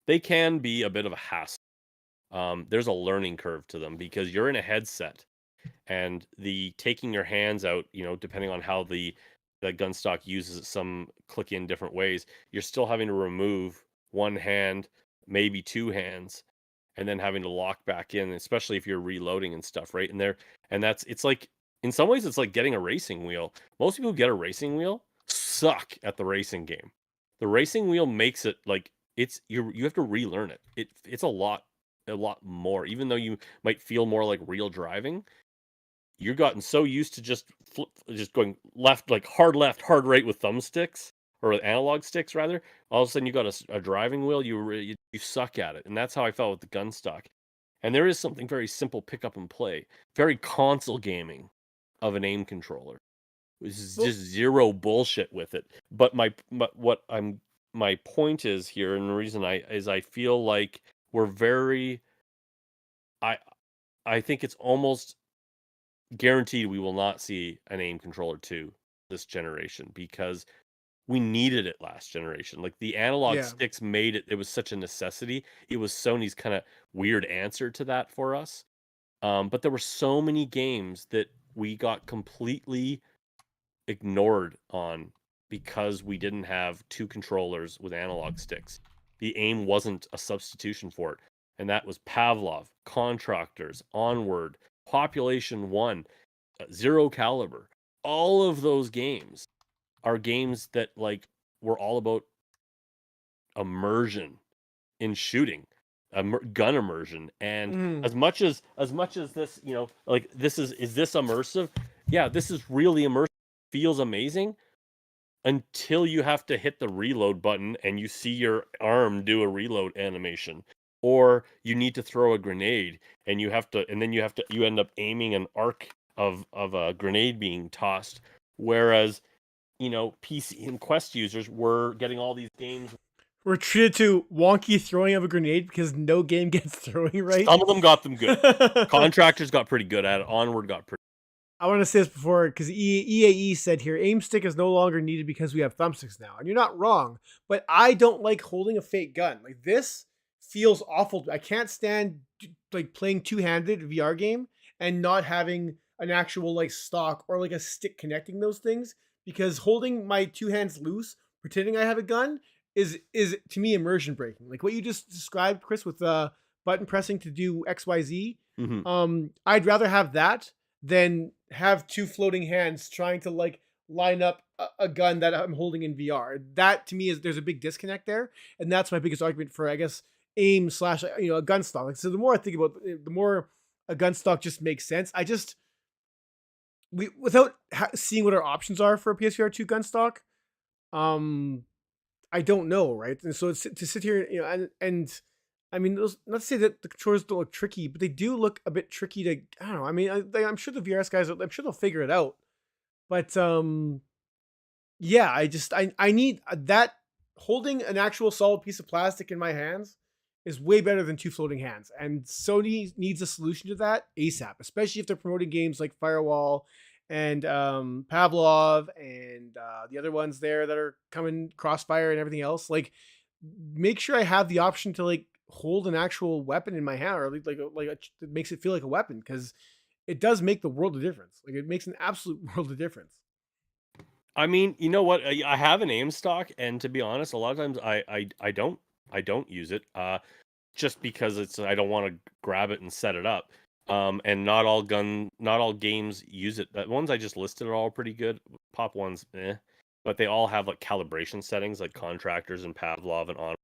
They can be a bit of a hassle. There's a learning curve to them because you're in a headset, and the taking your hands out, depending on how the gun stock uses it, some click in different ways, you're still having to remove one hand, maybe two hands, and then having to lock back in, especially if you're reloading and stuff, right? It's like, in some ways it's like getting a racing wheel. Most people who get a racing wheel suck at the racing game. The racing wheel makes it like you have to relearn it. It's a lot more, even though you might feel more like real driving. You've gotten so used to just going left, like hard left, hard right with thumbsticks, or with analog sticks rather. All of a sudden, you got a driving wheel. You suck at it, and that's how I felt with the gun stock. And there is something very simple, pick up and play, very console gaming of an aim controller. This is Well, just zero bullshit with it. But my point is here, and the reason I feel like we're very I I think it's almost guaranteed we will not see an aim controller 2 this generation, because we needed it last generation. Like, the analog yeah. sticks made it was such a necessity. It was Sony's kind of weird answer to that for us. But there were so many games that we got completely ignored on because we didn't have two controllers with analog sticks. The aim wasn't a substitution for it. And that was Pavlov, Contractors, Onward, Population 1, Zero Caliber. All of those games are games that, like, were all about immersion in shooting, gun immersion. And Mhm. as much as this, like, is this immersive? Yeah, this is really immersive. Feels amazing until you have to hit the reload button and you see your arm do a reload animation, or you need to throw a grenade and you end up aiming an arc of a grenade being tossed. Whereas, PC and Quest users were getting all these games. We're treated to wonky throwing of a grenade because no game gets throwing right. Some of them got them good. Contractors got pretty good at it. Onward got pretty. I want to say this before because EAE said here aim stick is no longer needed because we have thumbsticks now, and you're not wrong. But I don't like holding a fake gun. Like this feels awful. I can't stand like playing two handed VR game and not having an actual like stock or like a stick connecting those things, because holding my two hands loose, pretending I have a gun is to me immersion breaking. Like what you just described, Chris, with button pressing to do XYZ. Mhm. I'd rather have that than have two floating hands trying to like line up a gun that I'm holding in VR. That to me is there's a big disconnect there, and that's my biggest argument for, I guess, aim slash a gun stock. Like, so the more I think about it, the more a gun stock just makes sense. I just we without seeing what our options are for a PSVR 2 gun stock, um I don't know, right? And so it's, to sit here, and I mean, those, not to say that the controllers don't look tricky, but they do look a bit tricky to. I don't know. I mean, I'm sure the VRS guys, I'm sure they'll figure it out. But yeah, I need that. Holding an actual solid piece of plastic in my hands is way better than two floating hands, and Sony needs a solution to that ASAP, especially if they're promoting games like Firewall and Pavlov and the other ones there that are coming, Crossfire and everything else. Like, make sure I have the option to like hold an actual weapon in my hand, or that makes it feel like a weapon, because it does make the world of difference. Like, it makes an absolute world of difference. I mean, you know what? I have an aim stock, and to be honest, a lot of times I don't use it, just because I don't want to grab it and set it up. And not all games use it. The ones I just listed are all pretty good. Pop ones, but they all have like calibration settings, like Contractors and Pavlov and on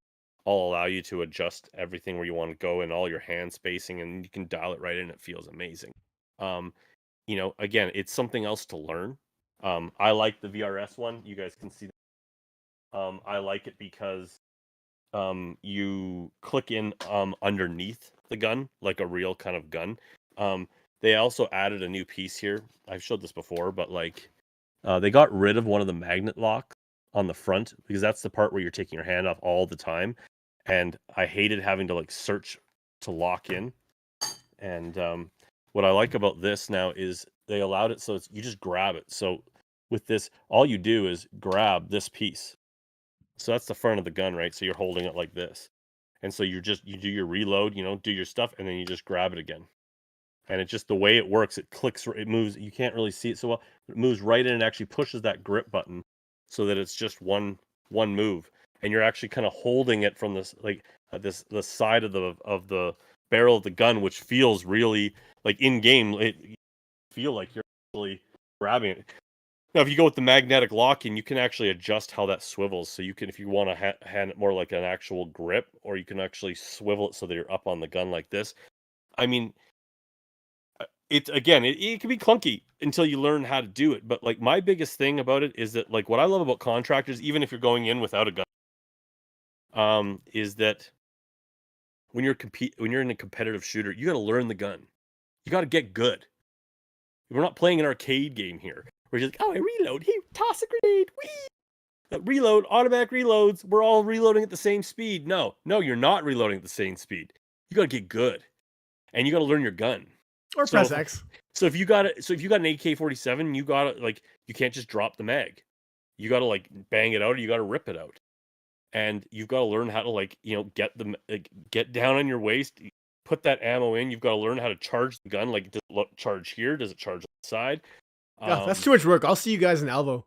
all allow you to adjust everything where you want to go and all your hand spacing, and you can dial it right in. It feels amazing. Um, again, it's something else to learn. I like the VRS one. You guys can see. I like it because you click in underneath the gun like a real kind of gun. They also added a new piece here. I've showed this before, but like they got rid of one of the magnet locks on the front, because that's the part where you're taking your hand off all the time, and I hated having to like search to lock in. And what I like about this now is they allowed it so you just grab it. So with this, all you do is grab this piece. So that's the front of the gun, right? So you're holding it like this. And so you do your reload, do your stuff, and then you just grab it again. And it's just the way it works. It clicks, it moves. You can't really see it so well. It moves right in and actually pushes that grip button so that it's just one move. And you're actually kind of holding it from this the side of the barrel of the gun, which feels really like in game. You feel like you're actually grabbing it. Now, if you go with the magnetic locking, you can actually adjust how that swivels. So you can, if you want to hand it more like an actual grip, or you can actually swivel it so that you're up on the gun like this. I mean, it can be clunky until you learn how to do it. But like my biggest thing about it is that like what I love about Contractors, even if you're going in without a gun, is that when you're in a competitive shooter, you got to learn the gun. You got to get good. We're not playing an arcade game here. We're just like, oh, I reload. Hey, toss a grenade. Whee! Reload, automatic reloads. We're all reloading at the same speed. No, you're not reloading at the same speed. You got to get good, and you got to learn your gun. Or press X. So if you got an AK-47, you got to like, you can't just drop the mag. You got to like bang it out, or you got to rip it out, and you've got to learn how to like get down on your waist, put that ammo in. You've got to learn how to charge the gun. Like, does it charge here? Does it charge on the side? Yeah, that's too much work. I'll see you guys in Alvo.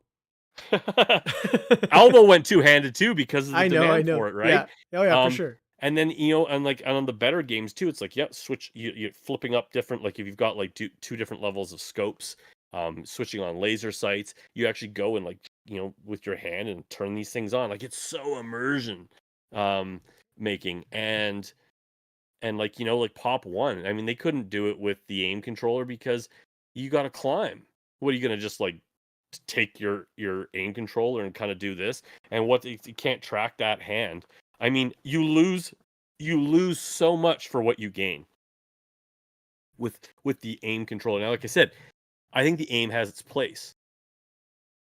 Alvo went two-handed too because of the demand for it, right? Yeah. Oh yeah, for sure. And then and like on the better games too, it's like switch. You're flipping up different. Like if you've got like two different levels of scopes, switching on laser sights, you actually go and like with your hand and turn these things on. Like it's so immersion making. And like like Pop One. I mean, they couldn't do it with the aim controller because you got to climb. What are you gonna just like take your aim controller and kind of do this? And what you can't track that hand. I mean, you lose so much for what you gain with the aim controller. Now, like I said, I think the aim has its place.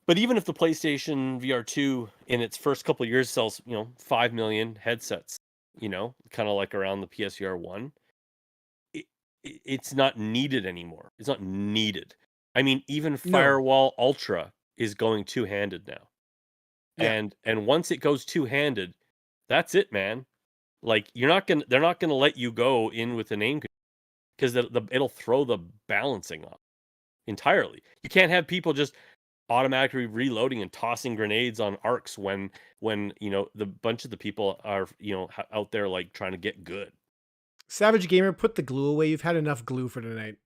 But even if the PlayStation VR 2 in its first couple of years sells, 5 million headsets, kind of like around the PSVR 1, it's not needed anymore. It's not needed. I mean, even Firewall Ultra is going two-handed now. Yeah. And once it goes two-handed, that's it, man. Like they're not gonna let you go in with an aim, because it'll throw the balancing off entirely. You can't have people just automatically reloading and tossing grenades on arcs when the bunch of the people are out there like trying to get good. Savage Gamer, put the glue away. You've had enough glue for tonight.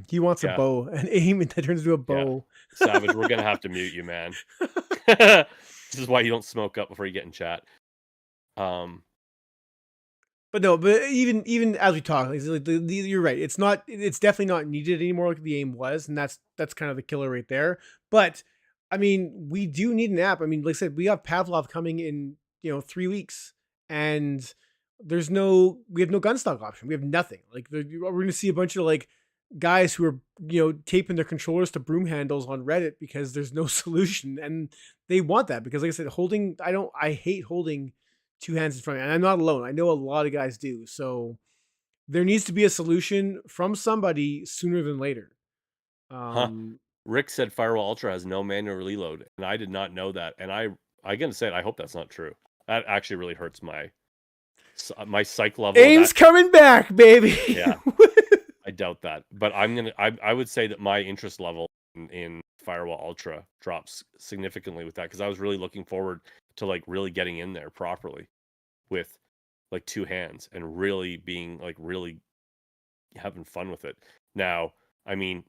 He wants a bow, an aim that turns into a bow. Yeah. Savage, we're gonna have to mute you, man. This is why you don't smoke up before you get in chat. But no, but even as we talk, you're right. It's definitely not needed anymore like the aim was, and that's kind of the killer right there. But I mean, we do need an app. I mean, like I said, we have Pavlov coming in 3 weeks, and we have no gun stock option. We have nothing. Like we're going to see a bunch of like guys who are taping their controllers to broom handles on Reddit because there's no solution, and they want that because, like I said, I hate holding two hands in front of me, and I'm not alone. I know a lot of guys do. So there needs to be a solution from somebody sooner than later. Rick said Firewall Ultra has no manual reload, and I did not know that. And I gotta say, I hope that's not true. That actually really hurts my psych level. Aim's coming back, baby. Yeah, I doubt that, but I would say that my interest level in Firewall Ultra drops significantly with that, because I was really looking forward to like really getting in there properly with like two hands and really being like really having fun with it. Now, I mean,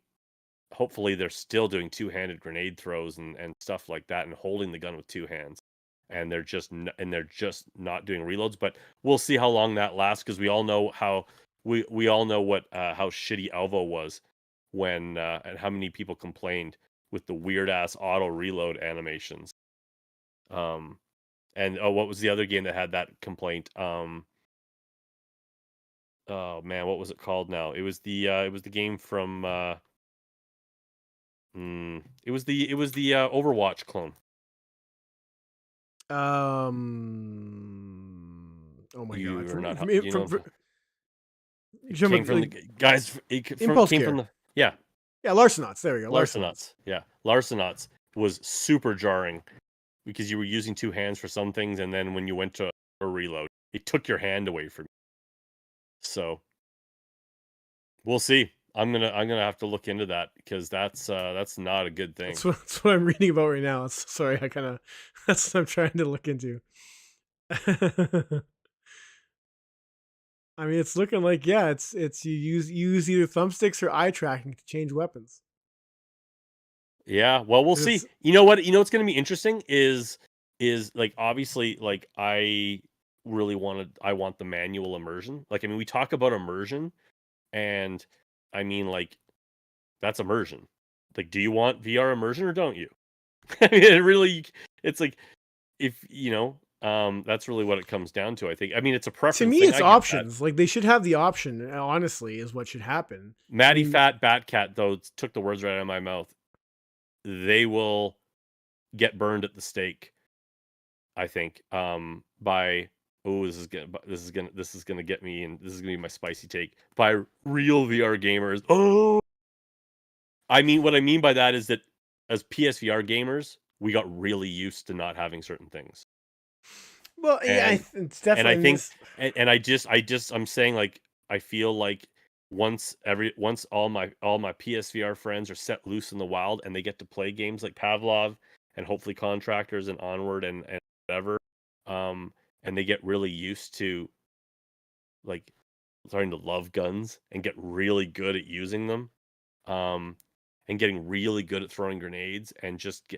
hopefully they're still doing two-handed grenade throws and stuff like that and holding the gun with two hands. And they're just not doing reloads, but we'll see how long that lasts because we all know how we all know what how shitty Alvo was when and how many people complained with the weird ass auto reload animations. Um and oh, what was the other game that had that complaint? Oh man, what was it called now? It was the game from it was the Overwatch clone. Oh my god. You are not From, you know from, what I'm from it you're talking came about, from the like, guys from Impulse came from Care. the yeah, Yeah, Larcenauts. There we go. Larcenauts. Larcenauts. Yeah, Larcenauts was super jarring because you were using two hands for some things, and then when you went to a reload, it took your hand away from you. So we'll see. I'm gonna have to look into that because that's not a good thing. That's what I'm reading about right now. Sorry, I kind of that's what I'm trying to look into. I mean, it's looking like, yeah, it's you use either thumbsticks or eye tracking to change weapons. Yeah, well, we'll 'Cause see. it's You know what? You know what's going to be interesting is like obviously like I want the manual immersion. Like I mean, we talk about immersion and I mean like that's immersion. Like do you want VR immersion or don't you? I mean, it's like if, that's really what it comes down to, I think. I mean, it's a To preference me, thing. it's I get that. options. Like, they should have the option, honestly, is what should happen. I Matty mean, Fat Batcat though took the words right out of my mouth. They will get burned at the stake I think, by oh, this is gonna get me, and this is gonna be my spicy take by real VR gamers. Oh, I mean, what I mean by that is that as PSVR gamers, we got really used to not having certain things, well, yeah, and it's and I definitely in think, this. and I'm saying like I feel like once all my PSVR friends are set loose in the wild and they get to play games like Pavlov and hopefully Contractors and Onward and whatever, and they get really used to like starting to love guns and get really good at using them, um, and getting really good at throwing grenades and just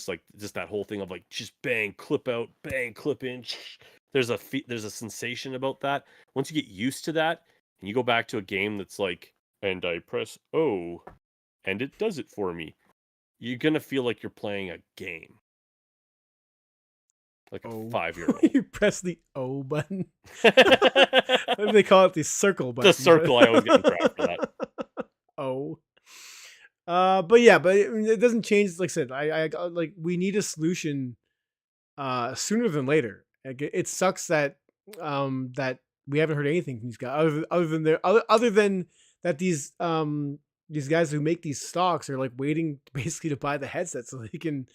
like just that whole thing of like just bang, clip out, bang, clip in. There's a sensation about that. Once you get used to that, and you go back to a game that's like, and I press O, and it does it for me. You're gonna feel like you're playing a game, like a Oh, 5-year-old. you press the O button. Maybe they call it the circle The button, but circle, I always get in crap for that. oh. But yeah, but it doesn't change. Like I said, like, we need a solution sooner than later. Like, it sucks that that we haven't heard anything from these guys other than that these guys who make these stocks are like waiting basically to buy the headset so they can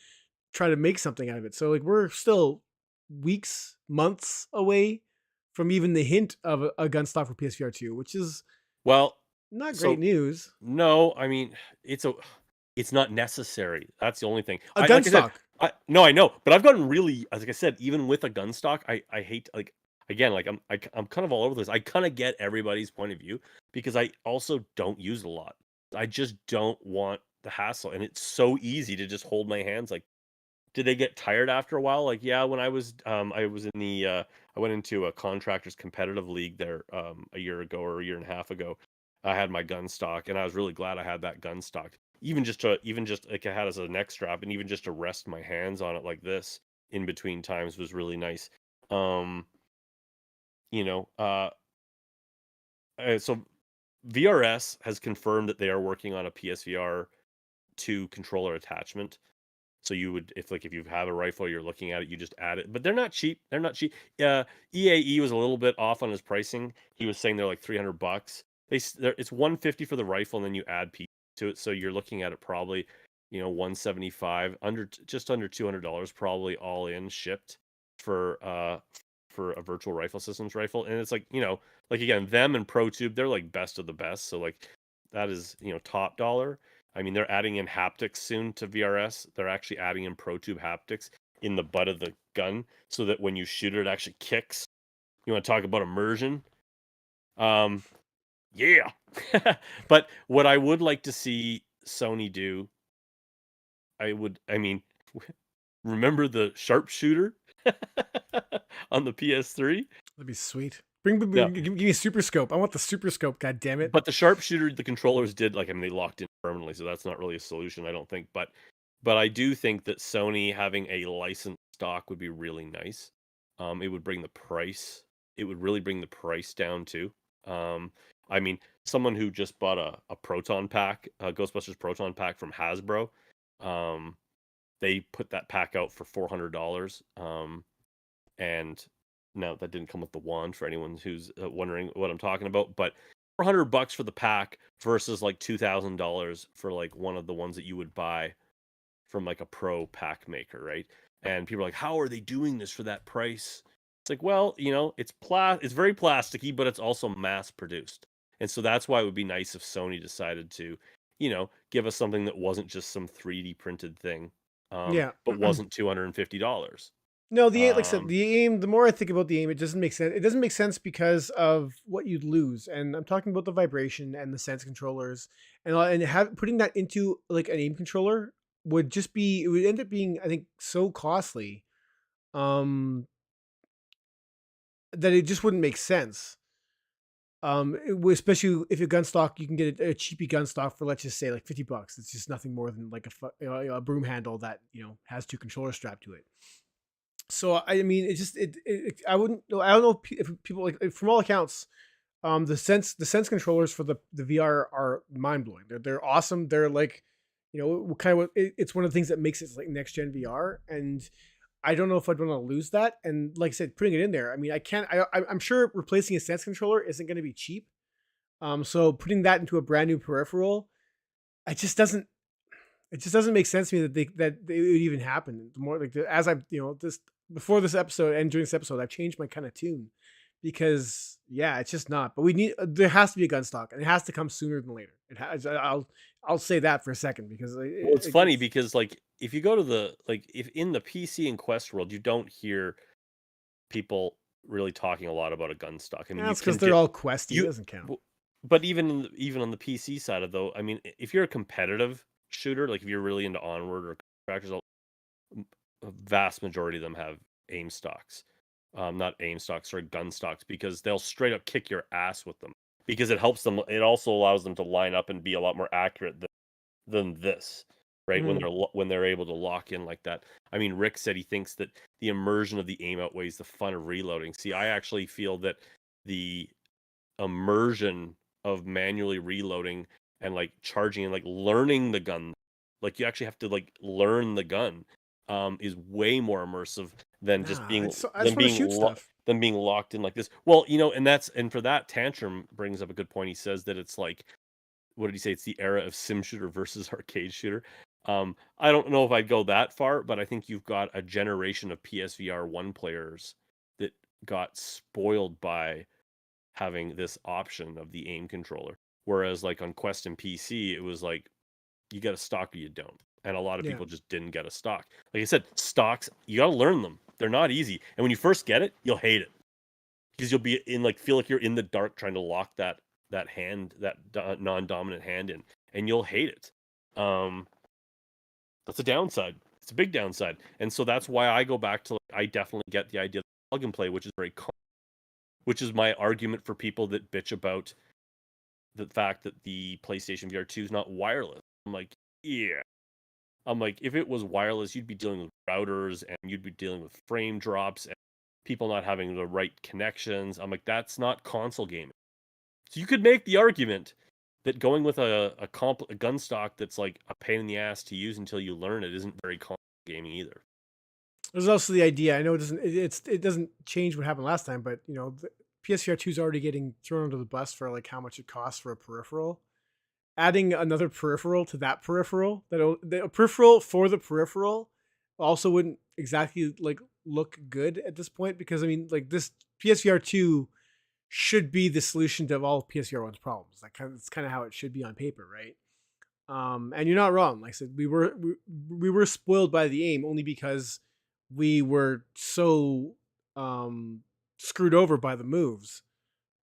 try to make something out of it. So, like, we're still weeks, months away from even the hint of a gun stock for PSVR 2, which is Well, not great so news. no, I mean, it's not necessary. That's the only thing. A gun Like I said, stock. no, I know, but I've gotten really, like I said, even with a gun stock, I hate like again, like I'm kind of all over this. I kind of get everybody's point of view because I also don't use it a lot. I just don't want the hassle, and it's so easy to just hold my hands. Like, did they get tired after a while? Like, yeah, when I was in the I went into a contractors competitive league there a year ago or a year and a half ago. I had my gun stock, and I was really glad I had that gun stock. Even just like I had as a neck strap, and even just to rest my hands on it like this in between times was really nice. Um, you know, so VRS has confirmed that they are working on a PSVR 2 controller attachment. So you would, if you have a rifle, you're looking at it, you just add it. But they're not cheap. They're not cheap. EAE was a little bit off on his pricing. He was saying they're like $300. It's 150 for the rifle, and then you add pieces to it. So you're looking at it probably, 175 just under $200 probably all in shipped for a virtual rifle systems rifle. And it's like like again them and ProTube, they're like best of the best. So like that is top dollar. I mean, they're adding in haptics soon to VRS. They're actually adding in ProTube haptics in the butt of the gun so that when you shoot it, it actually kicks. You want to talk about immersion? Um, yeah. But what I would like to see Sony do, I mean, remember the sharpshooter on the PS3? That'd be sweet. No, Give me a super scope. I want the super scope. God damn it. but the sharpshooter, the controllers did like, I mean, they locked in permanently, so that's not really a solution, I don't think. But I do think that Sony having a licensed stock would be really nice. It would bring the price. It would really bring the price down too. Um, I mean, someone who just bought a proton pack, a Ghostbusters proton pack from Hasbro, um, they put that pack out for $400. And no, that didn't come with the wand for anyone who's wondering what I'm talking about. But $400 for the pack versus like $2,000 for like one of the ones that you would buy from like a pro pack maker, right? And people are like, how are they doing this for that price? It's like, well, it's very plasticky, but it's also mass produced. And so that's why it would be nice if Sony decided to, give us something that wasn't just some 3D printed thing, Yeah. but wasn't $250. No, like I said, Um, the aim. The more I think about the aim, it doesn't make sense. It doesn't make sense because of what you'd lose, and I'm talking about the vibration and the sense controllers, and putting that into like an aim controller would just be. It would end up being, I think, so costly, um, that it just wouldn't make sense. Especially if your gun stock, you can get a cheapy gun stock for, let's just say, like $50. It's just nothing more than like a broom handle that has two controllers strapped to it. So I mean, it just I wouldn't know. I don't know if people from all accounts, the sense controllers for the VR are mind blowing. They're awesome. They're like, it's one of the things that makes it like next gen VR. And I don't know if I'd want to lose that. And like I said, putting it in there, I mean, I can't. I'm sure replacing a sense controller isn't going to be cheap. So putting that into a brand new peripheral, it just doesn't. It just doesn't make sense to me that it would even happen. The more like as I this before this episode and during this episode, I've changed my kind of tune because yeah, it's just not. But we need there has to be a gun stock, and it has to come sooner than later. It has. I'll say that for a second because well, it's funny because like if you go to if in the PC and Quest world, you don't hear people really talking a lot about a gun stock. I mean, you that's because can they're get all questy. It you, doesn't count. but even on the PC side of though, I mean, if you're a competitive shooter, like if you're really into Onward or Contractors, a vast majority of them have aim stocks, not aim stocks or gun stocks, because they'll straight up kick your ass with them because it helps them. It also allows them to line up and be a lot more accurate than this, right? When Mhm. they're able to lock in like that. I mean, Rick said he thinks that the immersion of the aim outweighs the fun of reloading. See, I actually feel that the immersion of manually reloading and like charging and like learning the gun, like you actually have to like learn the gun, is way more immersive than just Nah, being I just want to shoot stuff. than being locked in like this. Well, and for that, Tantrum brings up a good point. He says that it's like, what did he say? It's the era of sim shooter versus arcade shooter. I don't know if I'd go that far, but I think you've got a generation of PSVR 1 players that got spoiled by having this option of the aim controller. Whereas like on Quest and PC, it was like you get a stock or you don't. And a lot of Yeah. people just didn't get a stock. Like I said, stocks, you gotta learn them. They're not easy. And when you first get it, you'll hate it. Because you'll be in like feel like you're in the dark trying to lock that hand, that non-dominant hand in, and you'll hate it. Um, that's a downside. It's a big downside, and so that's why I go back to like, I definitely get the idea of plug and play, which is which is my argument for people that bitch about the fact that the PlayStation VR 2 is not wireless. I'm like, yeah. I'm like, if it was wireless, you'd be dealing with routers and you'd be dealing with frame drops and people not having the right connections. I'm like, that's not console gaming. So you could make the argument that going with a gun stock that's like a pain in the ass to use until you learn it isn't very console gaming either. There's also the idea. I know it doesn't change what happened last time, but the PSVR 2 is already getting thrown under the bus for like how much it costs for a peripheral. Adding another peripheral to that peripheral, a peripheral for the peripheral, also wouldn't exactly like look good at this point because I mean like this PSVR 2 should be the solution to all PSVR 1's problems. It's kind of how it should be on paper, right? And you're not wrong. Like I said, we were spoiled by the aim only because we were so screwed over by the moves.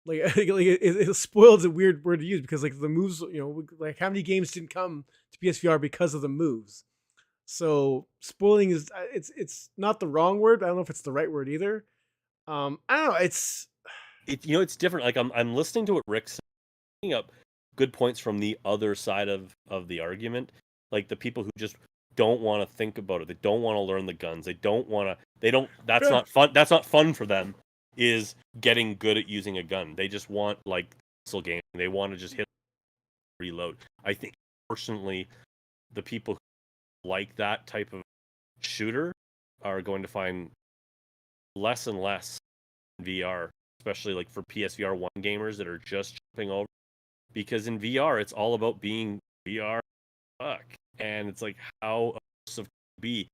Like, it spoiled is a weird word to use because like the moves, like how many games didn't come to PSVR because of the moves. So spoiling is it's not the wrong word. I don't know if it's the right word either. I don't know. It's different. Like I'm listening to what Rick's bringing up good points from the other side of the argument. Like the people who just don't want to think about it. They don't want to learn the guns. They don't want to. They don't. That's Yeah. not fun. That's not fun for them. Is getting good at using a gun. They just want like pistol gaming. They want to just hit reload. I think personally, the people who like that type of shooter are going to find less and less in VR, especially like for PSVR 1 gamers that are just jumping over. Because in VR, it's all about being VR fuck. And it's like how immersive can it be?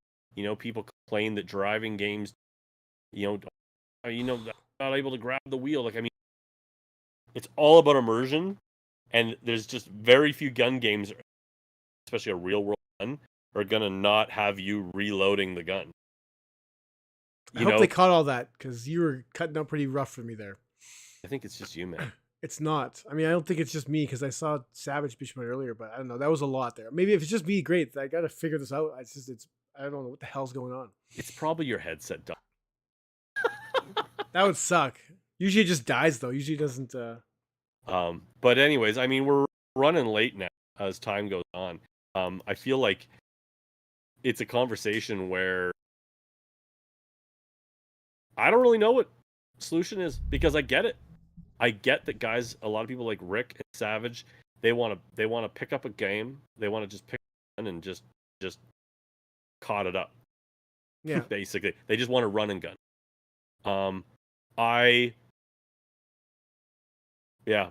People complain that driving games, you know, not able to grab the wheel. Like, I mean, it's all about immersion. And there's just very few gun games, especially a real world gun, are gonna not have you reloading the gun. I You hope they know, caught all that because you were cutting out pretty rough for me there. I think it's just you, man. It's not. I mean, I don't think it's just me because I saw Savage Beachman earlier, but I don't know. That was a lot there. Maybe if it's just me, great. I got to figure this out. I don't know what the hell's going on. It's probably your headset. That would suck. Usually it just dies though. Usually it doesn't. But anyways, I mean, we're running late now as time goes on. I feel like it's a conversation where I don't really know what solution is because I get it. I get that guys, a lot of people like Rick and Savage, they want to pick up a game. They want to just pick one and just caught it up. Yeah. Basically, they just want to run and gun. I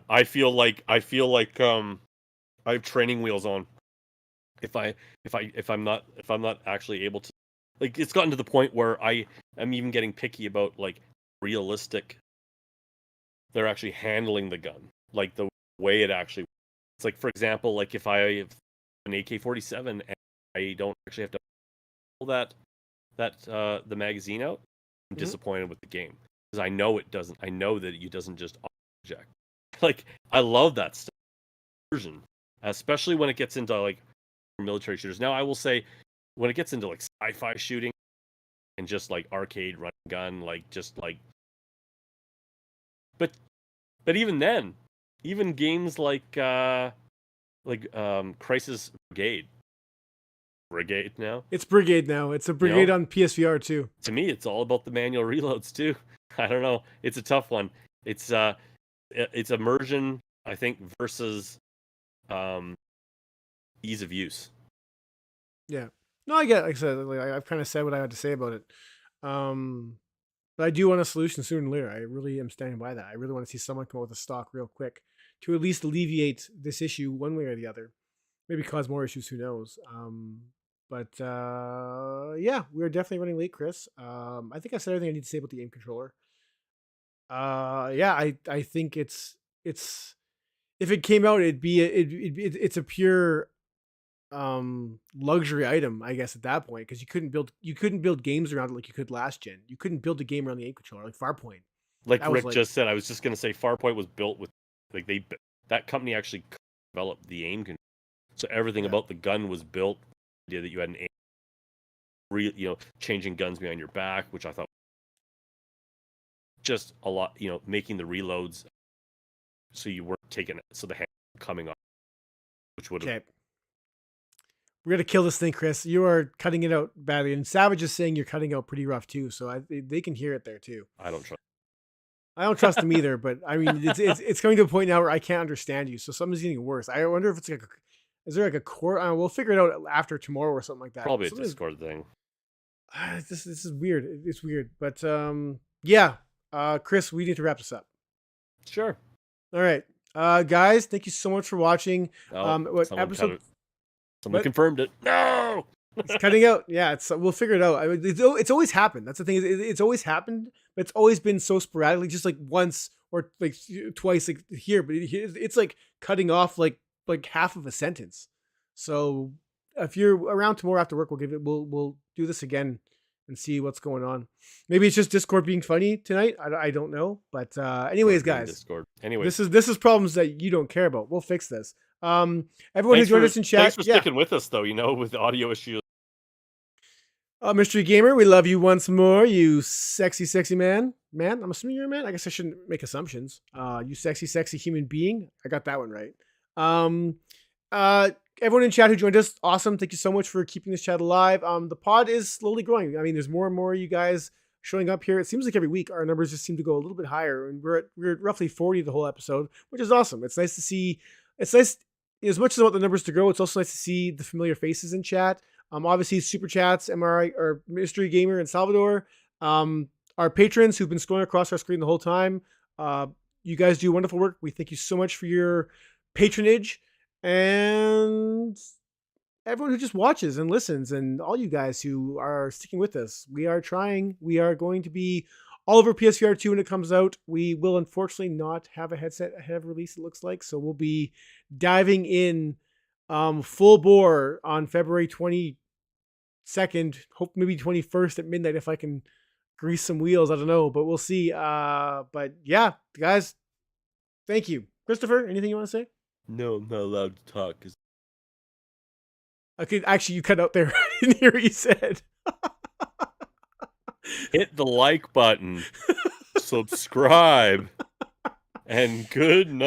I feel like I have training wheels on. If I'm not actually able to, like, it's gotten to the point where I am even getting picky about like realistic they're actually handling the gun, like the way it actually. It's like, for example, like if I have an AK-47 and I don't actually have to pull the magazine out, I'm Mhm. disappointed with the game because I know it doesn't. I know that it doesn't just object. Like I love that stuff version, especially when it gets into like military shooters. Now I will say, when it gets into like sci-fi shooting and just like arcade run gun, like just but but even then, even games like Crisis Brigade now, It's Brigade now. It's a you Brigade know, on PSVR too. to me it's all about the manual reloads too. I don't know, it's a tough one. It's immersion, I think, versus um ease of use. Yeah. No, I get it. Like I said, like, I've kind of said what I had to say about it. Um, but I do want a solution sooner than later. I really am standing by that. I really want to see someone come up with a stock real quick to at least alleviate this issue one way or the other. Maybe cause more issues. Who knows? But yeah, we're definitely running late, Chris. I think I said everything I need to say about the aim controller. Yeah, I think it's if it came out, it's a pure luxury item, I guess, at that point, because you couldn't build games around it like you could last gen. You couldn't build a game around the aim controller like Farpoint. Like That was Rick like, just said, I was just gonna say Farpoint was built with like that company actually developed the aim control, so everything yeah, about the gun was built. The idea that you had an aim, changing guns behind your back, which I thought just a lot, making the reloads so you weren't taking it, so the hand coming off, which would have. okay. We're gonna kill this thing, Chris. You are cutting it out badly, and Savage is saying you're cutting out pretty rough too. So they can hear it there too. I don't trust. I don't trust them either, but I mean, it's coming to a point now where I can't understand you. So something's getting worse. I wonder if it's like, is there like a core? We'll figure it out after tomorrow or something like that. Probably a Something's Discord thing. this is weird. It's weird, but yeah. Chris, we need to wrap this up. Sure. All right, guys, thank you so much for watching. Oh, What someone cut episode? it. Someone What? confirmed it. No. It's cutting out. Yeah, we'll figure it out. I mean, it's always happened. That's the thing. It's always happened, but it's always been so sporadically, just like once or like twice like here. But it's like cutting off like half of a sentence. So if you're around tomorrow after work, we'll do this again and see what's going on. Maybe it's just Discord being funny tonight. I don't know. But anyways, Discord being guys, Discord. Anyways, this is problems that you don't care about. We'll fix this. Everyone who joined us in chat, thanks for sticking with us, though. With audio issues. Mystery Gamer, we love you once more. You sexy man. Man, I'm assuming you're a man. I guess I shouldn't make assumptions. You sexy human being. I got that one right. Everyone in chat who joined us, awesome. Thank you so much for keeping this chat alive. The pod is slowly growing. I mean, there's more and more of you guys showing up here. It seems like every week our numbers just seem to go a little bit higher, and we're at roughly 40 the whole episode, which is awesome. It's nice to see. It's nice as much as I want the numbers to grow. It's also nice to see the familiar faces in chat. Obviously, super chats, MRI or Mystery Gamer and Salvador. Our patrons who've been scrolling across our screen the whole time. You guys do wonderful work. We thank you so much for your patronage, and everyone who just watches and listens, and all you guys who are sticking with us. We are trying. We are going to be all over PSVR 2 when it comes out. We will unfortunately not have a headset ahead of release, it looks like. So we'll be diving in full bore on February 22nd, hope maybe 21st at midnight if I can grease some wheels. I don't know, but we'll see. But yeah, guys, thank you. Christopher, anything you want to say? No, I'm not allowed to talk. Okay, actually, you cut out there. I didn't hear what you said. Hit the like button, subscribe, and good night.